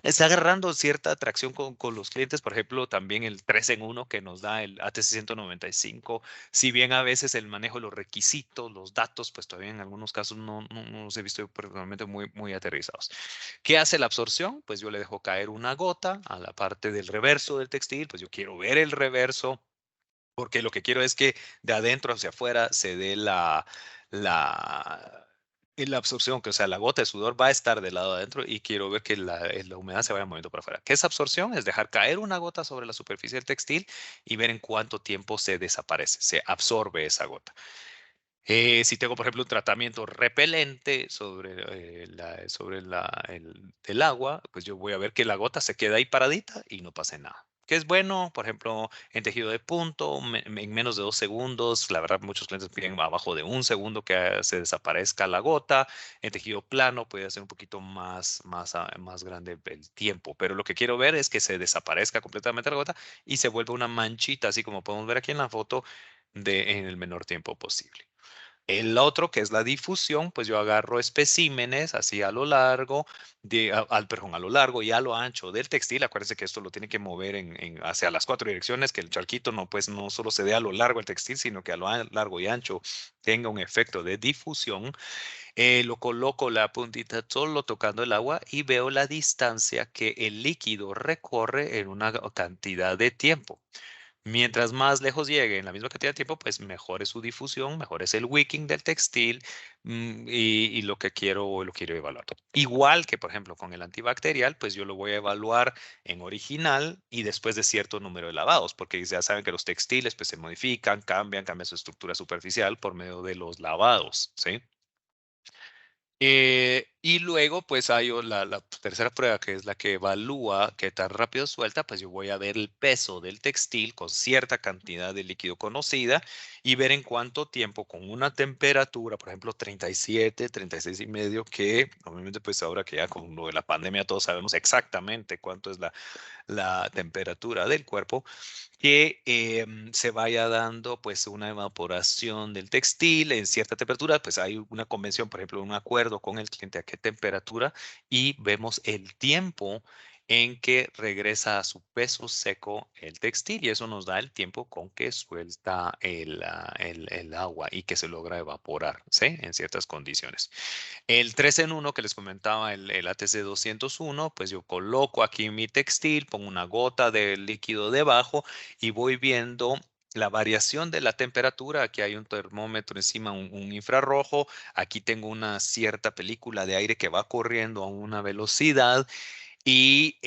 Está agarrando cierta atracción con los clientes. Por ejemplo, también el 3 en uno que nos da el ATC 195, si bien a veces el manejo de los requisitos, los datos, pues todavía en algunos casos no los he visto personalmente muy, muy aterrizados. ¿Qué hace la absorción? Pues yo le dejo caer una gota a la parte del reverso del textil, pues yo quiero ver el reverso, porque lo que quiero es que de adentro hacia afuera se dé la, la absorción, que o sea, la gota de sudor va a estar del lado de adentro y quiero ver que la humedad se vaya moviendo para afuera. ¿Qué es absorción? Es dejar caer una gota sobre la superficie del textil y ver en cuánto tiempo se desaparece, se absorbe esa gota. Si tengo, por ejemplo, un tratamiento repelente sobre el agua, pues yo voy a ver que la gota se queda ahí paradita y no pase nada. que es bueno, por ejemplo, en tejido de punto, en menos de 2 segundos. La verdad, muchos clientes piden abajo de 1 segundo que se desaparezca la gota. En tejido plano puede ser un poquito más grande el tiempo, pero lo que quiero ver es que se desaparezca completamente la gota y se vuelva una manchita, así como podemos ver aquí en la foto, en el menor tiempo posible. El otro, que es la difusión, pues yo agarro especímenes así a lo largo, perdón, a lo largo y a lo ancho del textil. Acuérdense que esto lo tiene que mover hacia las 4 direcciones, que el charquito no, pues, no solo se dé a lo largo del textil, sino que a lo largo y ancho tenga un efecto de difusión. Lo coloco la puntita solo tocando el agua y veo la distancia que el líquido recorre en una cantidad de tiempo. Mientras más lejos llegue en la misma cantidad de tiempo, pues mejor es su difusión, mejor es el wicking del textil, y lo quiero evaluar. Igual que, por ejemplo, con el antibacterial, pues yo lo voy a evaluar en original y después de cierto número de lavados, porque ya saben que los textiles pues se modifican, cambian su estructura superficial por medio de los lavados, ¿sí? Y luego, pues hay la tercera prueba, que es la que evalúa qué tan rápido suelta. Pues yo voy a ver el peso del textil con cierta cantidad de líquido conocida y ver en cuánto tiempo, con una temperatura, por ejemplo, 37, 36,5, que obviamente pues ahora que ya con lo de la pandemia todos sabemos exactamente cuánto es la temperatura del cuerpo, que se vaya dando pues una evaporación del textil en cierta temperatura. Pues hay una convención, por ejemplo, un acuerdo con el cliente a qué temperatura, y vemos el tiempo en que regresa a su peso seco el textil, y eso nos da el tiempo con que suelta el agua y que se logra evaporar, ¿sí? En ciertas condiciones. El 3 en 1 que les comentaba, el ATC 201, pues yo coloco aquí mi textil, pongo una gota de líquido debajo y voy viendo la variación de la temperatura. Aquí hay un termómetro encima, un infrarrojo. Aquí tengo una cierta película de aire que va corriendo a una velocidad, y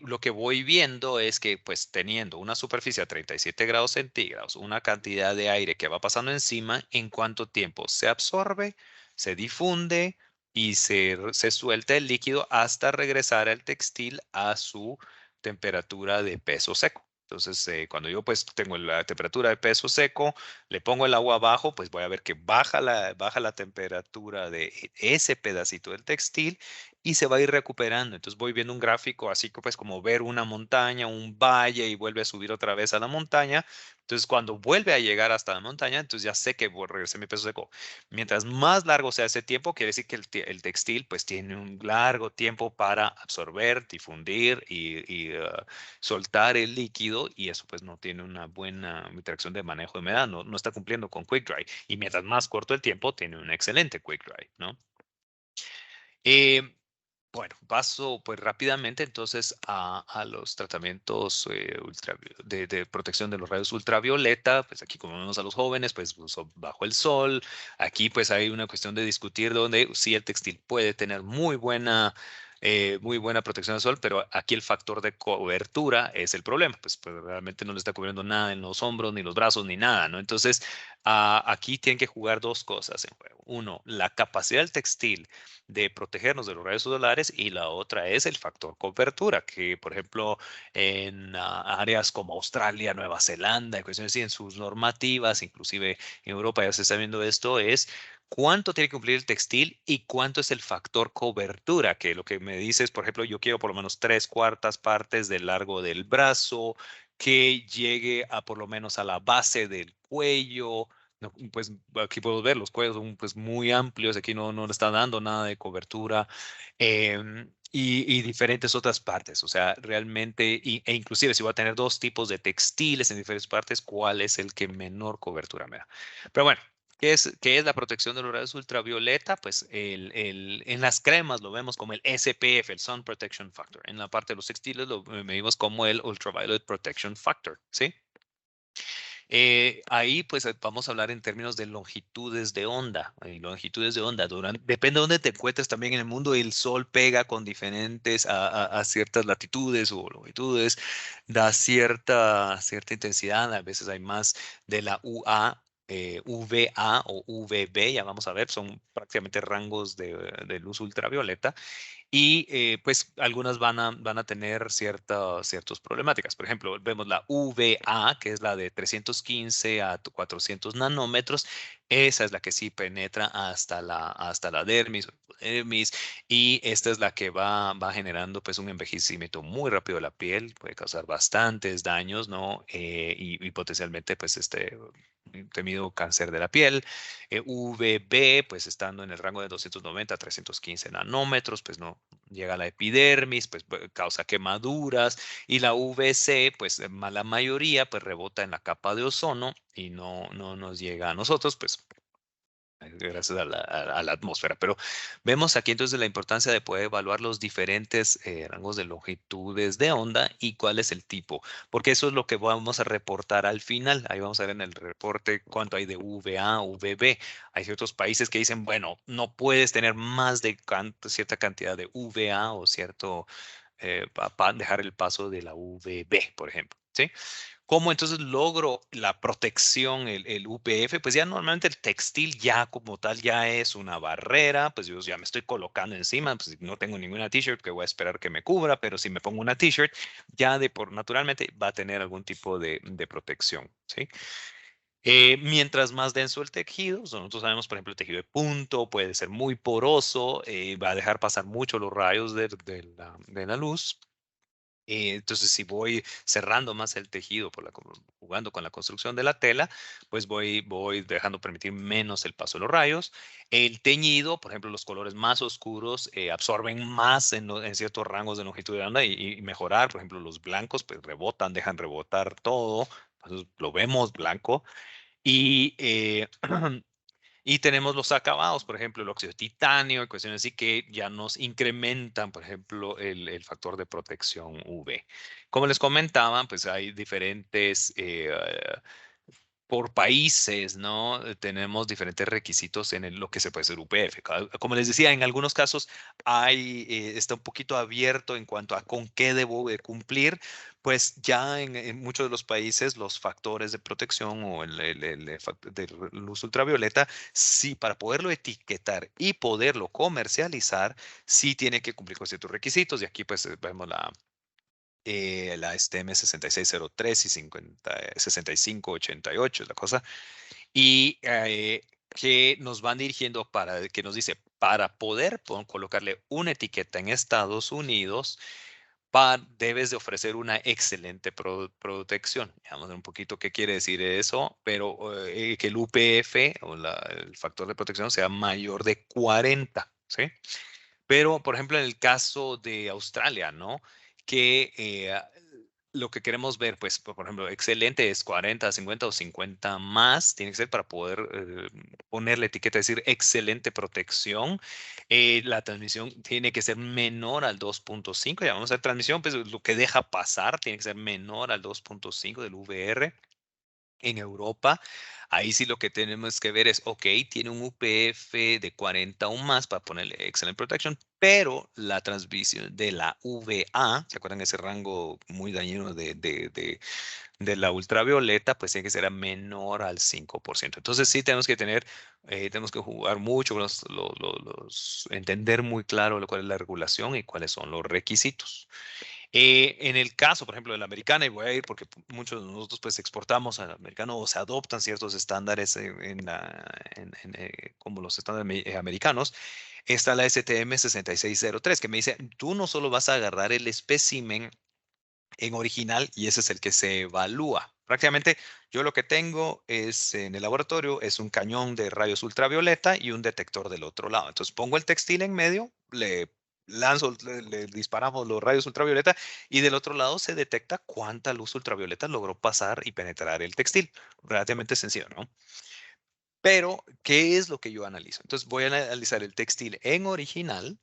lo que voy viendo es que, pues, teniendo una superficie a 37 grados centígrados, una cantidad de aire que va pasando encima, en cuánto tiempo se absorbe, se difunde y se suelta el líquido hasta regresar al textil a su temperatura de peso seco. Entonces, cuando yo pues tengo la temperatura de peso seco, le pongo el agua abajo, pues voy a ver que baja la temperatura de ese pedacito del textil y se va a ir recuperando. Entonces voy viendo un gráfico así que pues como ver una montaña, un valle, y vuelve a subir otra vez a la montaña. Entonces cuando vuelve a llegar hasta la montaña, entonces ya sé que regresé mi peso seco. Mientras más largo sea ese tiempo, quiere decir que el textil pues tiene un largo tiempo para absorber, difundir y soltar el líquido, y eso pues no tiene una buena interacción de manejo de humedad, no está cumpliendo con Quick Dry. Y mientras más corto el tiempo, tiene un excelente Quick Dry, ¿no? Eh, bueno, paso pues rápidamente entonces a los tratamientos de protección de los rayos ultravioleta. Pues aquí, como vemos a los jóvenes, pues uso bajo el sol. Aquí pues hay una cuestión de discutir donde sí el textil puede tener muy buena protección del sol, pero aquí el factor de cobertura es el problema. Pues realmente no le está cubriendo nada en los hombros, ni los brazos, ni nada, ¿no? Entonces, aquí tienen que jugar dos cosas en juego. Uno, la capacidad del textil de protegernos de los rayos solares, y la otra es el factor cobertura, que por ejemplo en áreas como Australia, Nueva Zelanda, y cuestiones así, en sus normativas, inclusive en Europa ya se está viendo esto, es cuánto tiene que cumplir el textil y cuánto es el factor cobertura, que lo que me dice es, por ejemplo, yo quiero por lo menos 3/4 partes del largo del brazo, que llegue a por lo menos a la base del cuello. No, pues aquí puedo ver, los cuellos son pues muy amplios, aquí no le está dando nada de cobertura, y diferentes otras partes. O sea, realmente, e inclusive si voy a tener dos tipos de textiles en diferentes partes, ¿cuál es el que menor cobertura me da? Pero bueno, ¿qué es la protección de los rayos ultravioleta? Pues en las cremas lo vemos como el SPF, el Sun Protection Factor. En la parte de los textiles lo medimos como el Ultraviolet Protection Factor, ¿sí? Ahí pues vamos a hablar en términos de longitudes de onda. Longitudes de onda, depende de dónde te encuentres también en el mundo, el sol pega con diferentes a ciertas latitudes o longitudes, da cierta intensidad. A veces hay más de la UA UVA o UVB, ya vamos a ver, son prácticamente rangos de luz ultravioleta y pues algunas van a tener ciertas problemáticas. Por ejemplo, vemos la UVA, que es la de 315 a 400 nanómetros. Esa es la que sí penetra hasta la dermis, y esta es la que va generando pues un envejecimiento muy rápido de la piel, puede causar bastantes daños, ¿no? Y potencialmente pues temido cáncer de la piel. VB, pues estando en el rango de 290 a 315 nanómetros, pues no llega a la epidermis, pues causa quemaduras. Y la VC, pues la mayoría, pues rebota en la capa de ozono y no nos llega a nosotros, pues gracias a la atmósfera. Pero vemos aquí entonces la importancia de poder evaluar los diferentes rangos de longitudes de onda y cuál es el tipo, porque eso es lo que vamos a reportar al final. Ahí vamos a ver en el reporte cuánto hay de VA, VB. Hay ciertos países que dicen, bueno, no puedes tener más de cierta cantidad de VA o cierto, para dejar el paso de la VB, por ejemplo. ¿Sí? ¿Cómo entonces logro la protección, el UPF? Pues ya normalmente el textil ya como tal ya es una barrera, pues yo ya me estoy colocando encima, pues no tengo ninguna t-shirt que voy a esperar que me cubra, pero si me pongo una t-shirt, ya de por naturalmente va a tener algún tipo de protección, ¿sí? Mientras más denso el tejido, nosotros sabemos, por ejemplo, el tejido de punto puede ser muy poroso, va a dejar pasar mucho los rayos de la luz. Entonces, si voy cerrando más el tejido jugando con la construcción de la tela, pues voy dejando permitir menos el paso de los rayos. El teñido, por ejemplo, los colores más oscuros absorben más en ciertos rangos de longitud de onda y mejorar. Por ejemplo, los blancos, pues rebotan, dejan rebotar todo. Entonces, lo vemos blanco. Y Y tenemos los acabados, por ejemplo, el óxido de titanio y cuestiones así que ya nos incrementan, por ejemplo, el factor de protección UV. Como les comentaba, pues hay diferentes por países, ¿no? Tenemos diferentes requisitos en lo que se puede ser UPF. Como les decía, en algunos casos está un poquito abierto en cuanto a con qué debo de cumplir, pues ya en muchos de los países los factores de protección o de luz ultravioleta, sí, para poderlo etiquetar y poderlo comercializar, sí tiene que cumplir con ciertos requisitos. Y aquí pues vemos la STM 6603 y 6588 es la cosa, y que nos van dirigiendo que nos dice, para poder colocarle una etiqueta en Estados Unidos, debes de ofrecer una excelente protección. Vamos a ver un poquito qué quiere decir eso, pero que el UPF o el factor de protección sea mayor de 40, ¿sí? Pero, por ejemplo, en el caso de Australia, ¿no? Que lo que queremos ver, pues, por ejemplo, excelente es 40, 50 o 50 más, tiene que ser para poder poner la etiqueta, decir excelente protección. La transmisión tiene que ser menor al 2.5, ya vamos a ver transmisión, pues lo que deja pasar tiene que ser menor al 2.5 del VR. En Europa, ahí sí lo que tenemos que ver es, ok, tiene un UPF de 40 o más para ponerle Excellent Protection, pero la transmisión de la VA, ¿se acuerdan ese rango muy dañino de la ultravioleta? Pues tiene que ser a menor al 5%. Entonces sí tenemos que jugar mucho, entender muy claro cuál es la regulación y cuáles son los requisitos. En el caso, por ejemplo, de la americana, y voy a ir porque muchos de nosotros pues exportamos al americano o se adoptan ciertos estándares como los estándares americanos, está la STM 6603 que me dice, tú no solo vas a agarrar el espécimen en original y ese es el que se evalúa. Prácticamente yo lo que tengo es en el laboratorio es un cañón de rayos ultravioleta y un detector del otro lado. Entonces pongo el textil en medio, le disparamos los rayos ultravioleta y del otro lado se detecta cuánta luz ultravioleta logró pasar y penetrar el textil. Relativamente sencillo, ¿no? Pero, ¿qué es lo que yo analizo? Entonces voy a analizar el textil en original.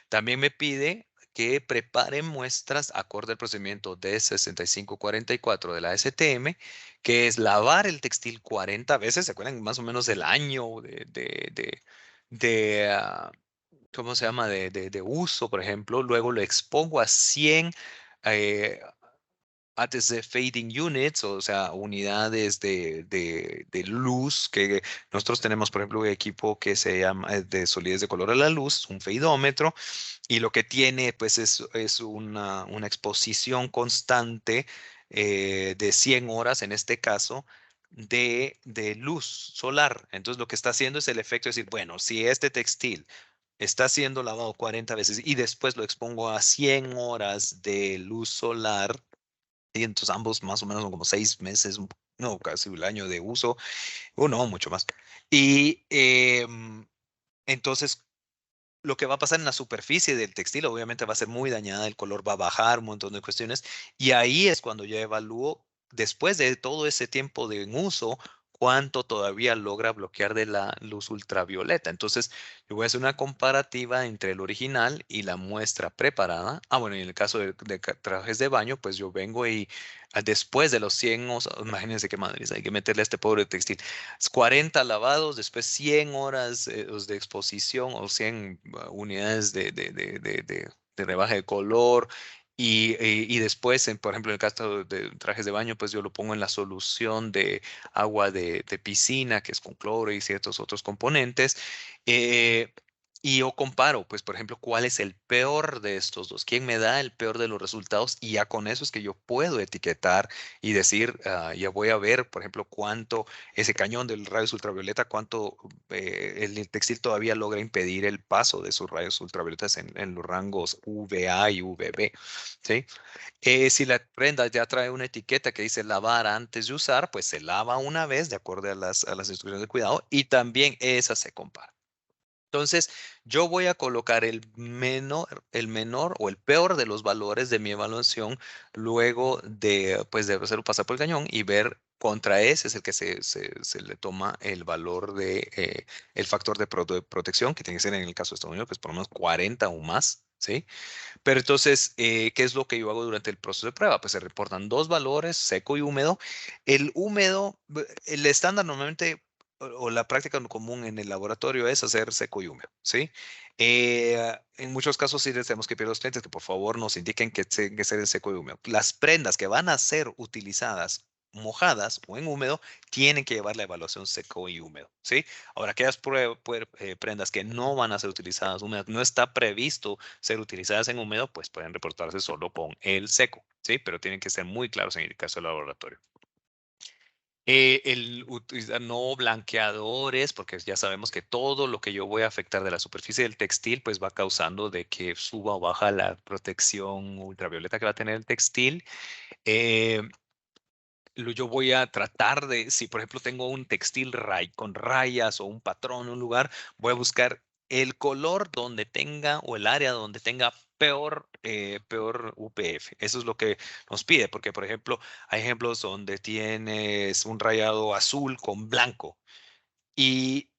También me pide que prepare muestras acorde al procedimiento D6544 de la STM, que es lavar el textil 40 veces. ¿Se acuerdan más o menos del año de ¿cómo se llama? De uso, por ejemplo? Luego lo expongo a 100 eh, ATC Fading Units, o sea, unidades de luz que nosotros tenemos, por ejemplo, un equipo que se llama de solidez de color a la luz, un feidómetro, y lo que tiene pues es una exposición constante de 100 horas en este caso de luz solar. Entonces lo que está haciendo es el efecto de decir, bueno, si este textil está siendo lavado 40 veces y después lo expongo a 100 horas de luz solar, y entonces ambos más o menos son como 6 meses, no, casi un año de uso, o no, mucho más. Y entonces lo que va a pasar en la superficie del textil obviamente va a ser muy dañada, el color va a bajar, un montón de cuestiones, y ahí es cuando yo evalúo, después de todo ese tiempo de en uso, cuánto todavía logra bloquear de la luz ultravioleta. Entonces, yo voy a hacer una comparativa entre el original y la muestra preparada. Ah, bueno, y en el caso de trajes de baño, pues yo vengo y después de los 100, imagínense qué madre, hay que meterle a este pobre textil 40 lavados, después 100 horas de exposición o 100 unidades de rebaje de color. Y después, por ejemplo, en el caso de trajes de baño, pues yo lo pongo en la solución de agua de piscina, que es con cloro y ciertos otros componentes. eh, y yo comparo, pues, por ejemplo, cuál es el peor de estos dos, quién me da el peor de los resultados, y ya con eso es que yo puedo etiquetar y decir, ya voy a ver, por ejemplo, cuánto ese cañón del rayos ultravioleta, cuánto el textil todavía logra impedir el paso de sus rayos ultravioletas en los rangos UVA y UVB, ¿sí? Si la prenda ya trae una etiqueta que dice lavar antes de usar, pues se lava una vez de acuerdo a las instrucciones de cuidado, y también esa se compara. Entonces, yo voy a colocar el menor o el peor de los valores de mi evaluación luego pues, de hacer un pasar por el cañón y ver contra ese es el que se le toma el valor el factor de protección, que tiene que ser en el caso de Estados Unidos, pues por lo menos 40 o más, ¿sí? Pero entonces, ¿qué es lo que yo hago durante el proceso de prueba? Pues se reportan dos valores, seco y húmedo. El húmedo, el estándar normalmente o la práctica común en el laboratorio es hacer seco y húmedo, ¿sí? En muchos casos sí les tenemos que pedir a los clientes que por favor nos indiquen que tiene que ser en seco y húmedo. Las prendas que van a ser utilizadas mojadas o en húmedo tienen que llevar la evaluación seco y húmedo, ¿sí? Ahora, aquellas prendas que no van a ser utilizadas húmedas, no está previsto ser utilizadas en húmedo, pues pueden reportarse solo con el seco, ¿sí? Pero tienen que ser muy claros en el caso del laboratorio. El utilizar no blanqueadores, porque ya sabemos que todo lo que yo voy a afectar de la superficie del textil, pues va causando de que suba o baja la protección ultravioleta que va a tener el textil. Eh, yo voy a tratar de, si por ejemplo tengo un textil con rayas o un patrón en un lugar, voy a buscar el color donde tenga o el área donde tenga peor UPF. Eso es lo que nos pide, porque por ejemplo, hay ejemplos donde tienes un rayado azul con blanco y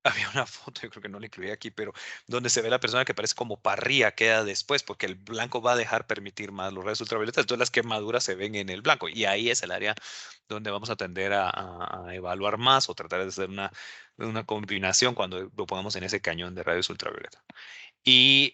había una foto, yo creo que no la incluí aquí, pero donde se ve la persona que parece como parrilla queda después, porque el blanco va a dejar permitir más los rayos ultravioletas, entonces las quemaduras se ven en el blanco, y ahí es el área donde vamos a tender a evaluar más o tratar de hacer una combinación cuando lo pongamos en ese cañón de rayos ultravioleta. Y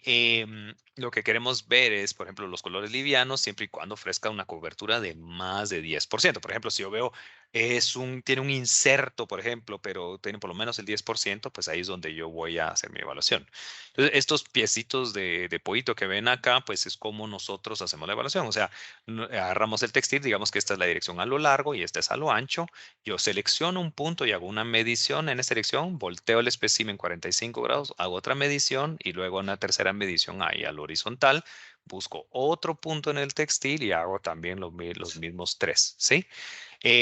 lo que queremos ver es, por ejemplo, los colores livianos, siempre y cuando ofrezca una cobertura de más de 10%. Por ejemplo, si yo veo tiene un inserto, por ejemplo, pero tiene por lo menos el 10%, pues ahí es donde yo voy a hacer mi evaluación. Entonces, estos piecitos de pollito que ven acá, pues es como nosotros hacemos la evaluación. O sea, agarramos el textil, digamos que esta es la dirección a lo largo y esta es a lo ancho. Yo selecciono un punto y hago una medición en esta dirección, volteo el espécimen 45 grados, hago otra medición y luego una tercera medición ahí al horizontal. Busco otro punto en el textil y hago también los mismos tres, ¿sí?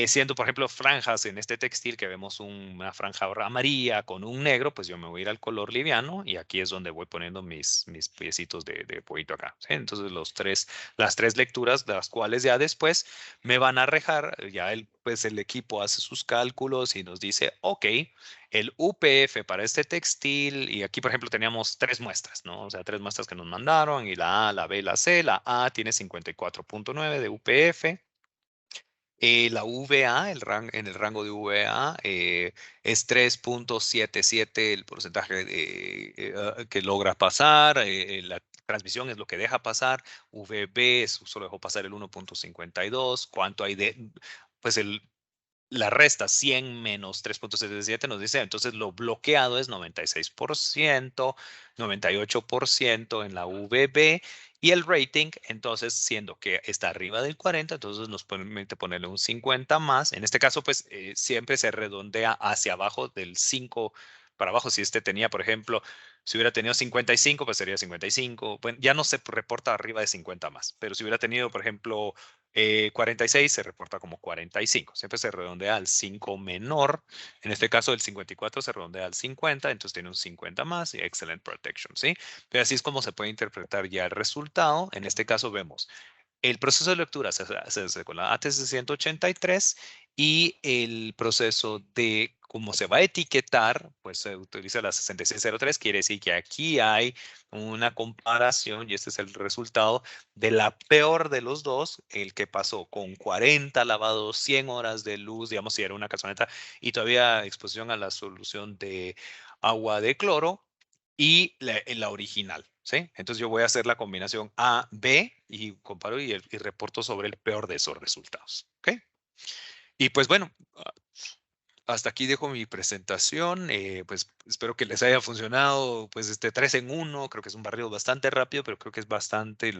Siendo, por ejemplo, franjas en este textil que vemos una franja amarilla con un negro, pues yo me voy a ir al color liviano y aquí es donde voy poniendo mis piecitos de pollito acá, ¿sí? Entonces, las tres lecturas, de las cuales ya después me van a rejar, ya pues el equipo hace sus cálculos y nos dice, ok, el UPF para este textil, y aquí, por ejemplo, teníamos tres muestras, ¿no? O sea, tres muestras que nos mandaron, y la A, la B, la C. La A tiene 54.9 de UPF. La VA, en el rango de VA, es 3.77 el porcentaje que logra pasar. transmisión es lo que deja pasar, VB solo dejó pasar el 1.52, cuánto hay de, pues la resta 100 menos 3.77 nos dice, entonces lo bloqueado es 96%, 98% en la VB y el rating, entonces siendo que está arriba del 40, entonces nos permite ponerle un 50 más. En este caso, pues siempre se redondea hacia abajo del 5 para abajo. Si este tenía, por ejemplo, si hubiera tenido 55, pues sería 55. Bueno, ya no se reporta arriba de 50 más, pero si hubiera tenido, por ejemplo, 46 se reporta como 45. Siempre se redondea al 5 menor. En este caso, el 54 se redondea al 50, entonces tiene un 50 más y excellent protection, ¿sí? Pero así es como se puede interpretar ya el resultado. En este caso vemos el proceso de lectura se hace con la ATC 183 y el proceso de cómo se va a etiquetar, pues se utiliza la 6603. Quiere decir que aquí hay una comparación y este es el resultado de la peor de los dos, el que pasó con 40 lavados, 100 horas de luz, digamos si era una calzoneta y todavía exposición a la solución de agua de cloro y la original, ¿sí? Entonces yo voy a hacer la combinación A, B y comparo y reporto sobre el peor de esos resultados, ¿ok? Y pues bueno, hasta aquí dejo mi presentación. Pues espero que les haya funcionado, pues este 3 en 1, creo que es un barrido bastante rápido, pero creo que es bastante,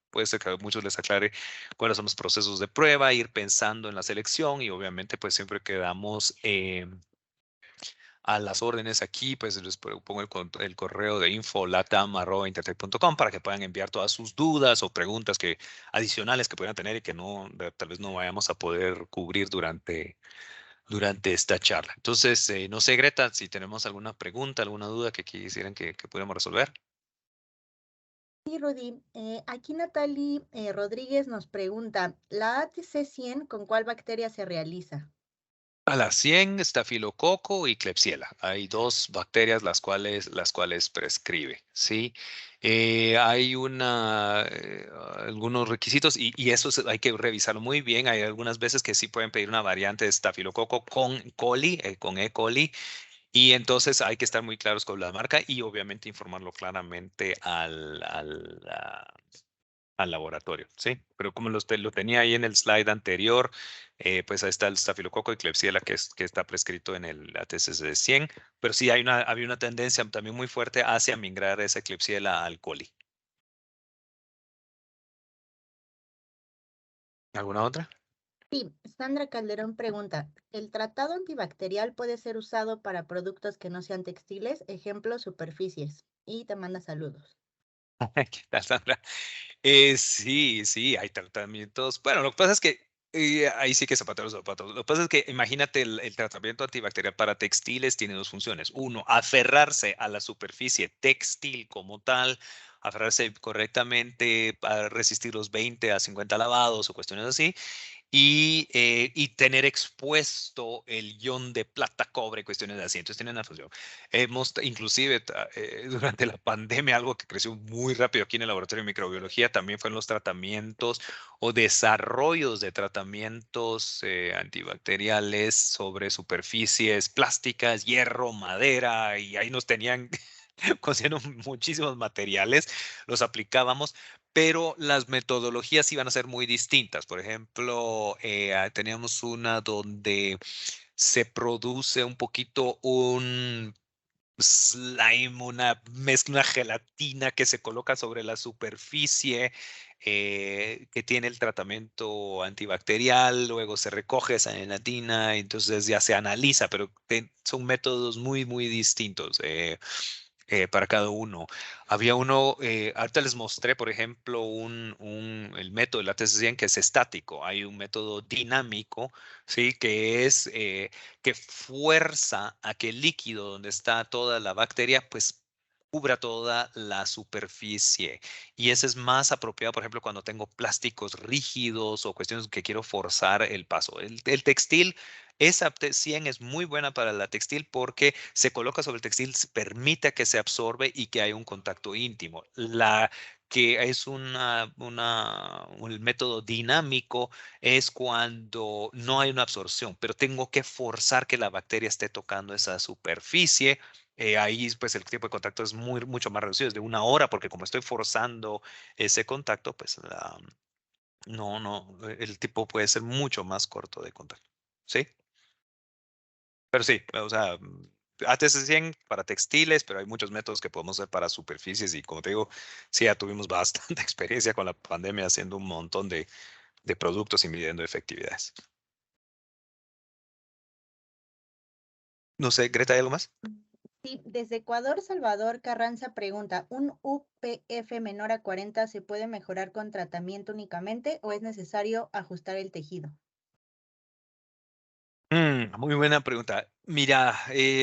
puede ser que a muchos les aclare cuáles son los procesos de prueba, ir pensando en la selección y obviamente pues siempre quedamos a las órdenes aquí, pues les pongo el correo de info.latam@intertech.com para que puedan enviar todas sus dudas o preguntas adicionales que puedan tener y que no, tal vez no vayamos a poder cubrir durante esta charla. Entonces, no sé, Greta, si tenemos alguna pregunta, alguna duda que quisieran que pudiéramos resolver. Sí, Rudy. Aquí Natalie Rodríguez nos pregunta, ¿la ATC 100 con cuál bacteria se realiza? A la 100, estafilococo y Klebsiella. Hay dos bacterias las cuales prescribe, ¿sí? Hay algunos requisitos y eso hay que revisarlo muy bien. Hay algunas veces que sí pueden pedir una variante de estafilococo con coli, con E. coli, y entonces hay que estar muy claros con la marca y obviamente informarlo claramente al laboratorio, ¿sí? Pero como lo tenía ahí en el slide anterior, pues ahí está el estafilococo y Klebsiella que está prescrito en el ATCC 100, pero sí había una tendencia también muy fuerte hacia migrar esa Klebsiella al coli. ¿Alguna otra? Sí, Sandra Calderón pregunta, ¿el tratado antibacterial puede ser usado para productos que no sean textiles? Ejemplo, superficies. Y te manda saludos. ¿Qué tal, Sandra? Sí, sí, hay tratamientos. Bueno, lo que pasa es que ahí sí que zapatero zapatos. Lo que pasa es que imagínate el tratamiento antibacterial para textiles tiene dos funciones. Uno, aferrarse a la superficie textil como tal, aferrarse correctamente para resistir los 20 a 50 lavados o cuestiones así y tener expuesto el ion de plata, cobre, cuestiones así. Entonces tienen una función. Inclusive durante la pandemia, algo que creció muy rápido aquí en el laboratorio de microbiología también fueron los tratamientos o desarrollos de tratamientos antibacteriales sobre superficies plásticas, hierro, madera, y ahí nos tenían cosiendo muchísimos materiales, los aplicábamos, pero las metodologías iban a ser muy distintas. Por ejemplo, teníamos una donde se produce un poquito un slime, una mezcla, una gelatina que se coloca sobre la superficie, que tiene el tratamiento antibacterial, luego se recoge esa gelatina, entonces ya se analiza, pero son métodos muy, muy distintos. Para cada uno. Había uno, ahorita les mostré, por ejemplo, el método de la TC100 que es estático. Hay un método dinámico, ¿sí? Que fuerza a que el líquido donde está toda la bacteria, pues cubra toda la superficie. Y ese es más apropiado, por ejemplo, cuando tengo plásticos rígidos o cuestiones que quiero forzar el paso. El textil, esa T100 es muy buena para la textil porque se coloca sobre el textil, permite que se absorbe y que haya un contacto íntimo. La que es el método dinámico es cuando no hay una absorción, pero tengo que forzar que la bacteria esté tocando esa superficie. Ahí pues el tiempo de contacto es mucho más reducido, es de 1 hora, porque como estoy forzando ese contacto, pues no, el tipo puede ser mucho más corto de contacto. ¿Sí? Pero sí, o sea, ATC-100 para textiles, pero hay muchos métodos que podemos hacer para superficies y como te digo, sí, ya tuvimos bastante experiencia con la pandemia haciendo un montón de productos y midiendo efectividades. No sé, Greta, ¿hay algo más? Sí, desde Ecuador, Salvador Carranza pregunta, ¿un UPF menor a 40 se puede mejorar con tratamiento únicamente o es necesario ajustar el tejido? Muy buena pregunta. Mira,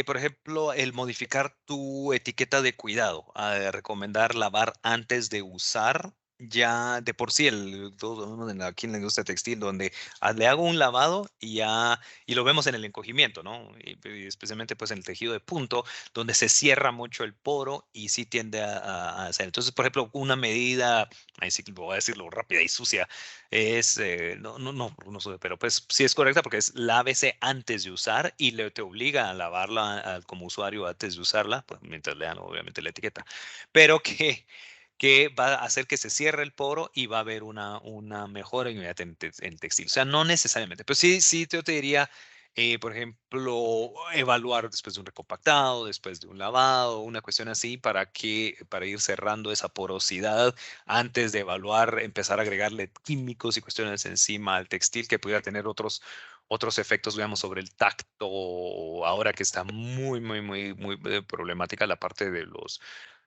por ejemplo, el modificar tu etiqueta de cuidado, a recomendar lavar antes de usar, ya de por sí, todos uno aquí en la industria textil, donde le hago un lavado y ya, y lo vemos en el encogimiento, ¿no? Y especialmente pues en el tejido de punto, donde se cierra mucho el poro y sí tiende a hacer. Entonces, por ejemplo, una medida, ahí sí voy a decirlo rápida y sucia, es, no sé, pero pues sí es correcta porque es lávese antes de usar y te obliga a lavarla como usuario antes de usarla, pues mientras lean obviamente la etiqueta, pero que va a hacer que se cierre el poro y va a haber una mejora inmediata en textil. O sea, no necesariamente, pero sí yo te diría, por ejemplo, evaluar después de un recompactado, después de un lavado, una cuestión así, para ir cerrando esa porosidad antes de evaluar, empezar a agregarle químicos y cuestiones encima al textil que pudiera tener otros efectos, digamos, sobre el tacto, ahora que está muy problemática la parte de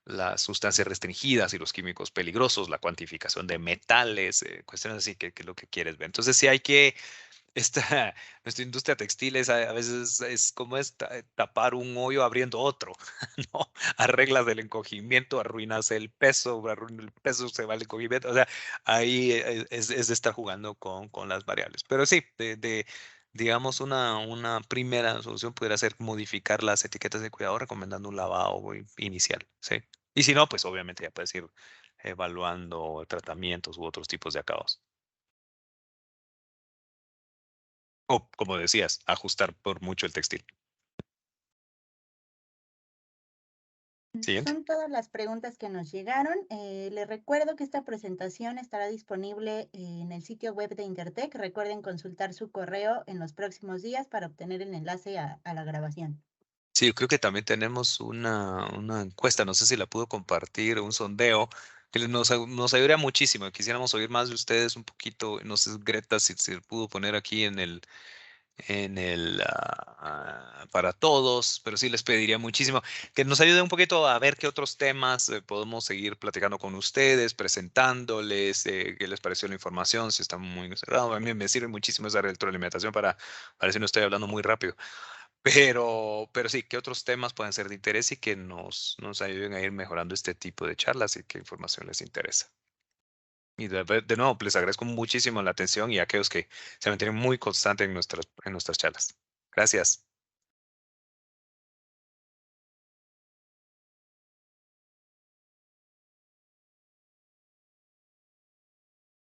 las sustancias restringidas y los químicos peligrosos, la cuantificación de metales, cuestiones así que es lo que quieres ver. Entonces, sí hay que esta, nuestra industria textil a veces es como tapar un hoyo abriendo otro, ¿no? Arreglas el encogimiento, arruinas el peso, arruinas el peso, se va el encogimiento. O sea, ahí es de estar jugando con las variables. Pero sí, digamos, una primera solución pudiera ser modificar las etiquetas de cuidado recomendando un lavado inicial, ¿sí? Y si no, pues obviamente ya puedes ir evaluando tratamientos u otros tipos de acabados. O, como decías, ajustar por mucho el textil. Siguiente. Son todas las preguntas que nos llegaron. Les recuerdo que esta presentación estará disponible en el sitio web de Intertech. Recuerden consultar su correo en los próximos días para obtener el enlace a la grabación. Sí, yo creo que también tenemos una encuesta, no sé si la pudo compartir, un sondeo, que nos ayudaría muchísimo. Quisiéramos oír más de ustedes un poquito, no sé, Greta, si se pudo poner aquí para todos, pero sí les pediría muchísimo que nos ayude un poquito a ver qué otros temas podemos seguir platicando con ustedes, presentándoles, qué les pareció la información, si está muy cerrado. A mí me sirve muchísimo esa retroalimentación para si no estoy hablando muy rápido. Pero sí, ¿qué otros temas pueden ser de interés y que nos ayuden a ir mejorando este tipo de charlas y qué información les interesa? Y de nuevo, les agradezco muchísimo la atención y a aquellos que se mantienen muy constantes en nuestras charlas. Gracias.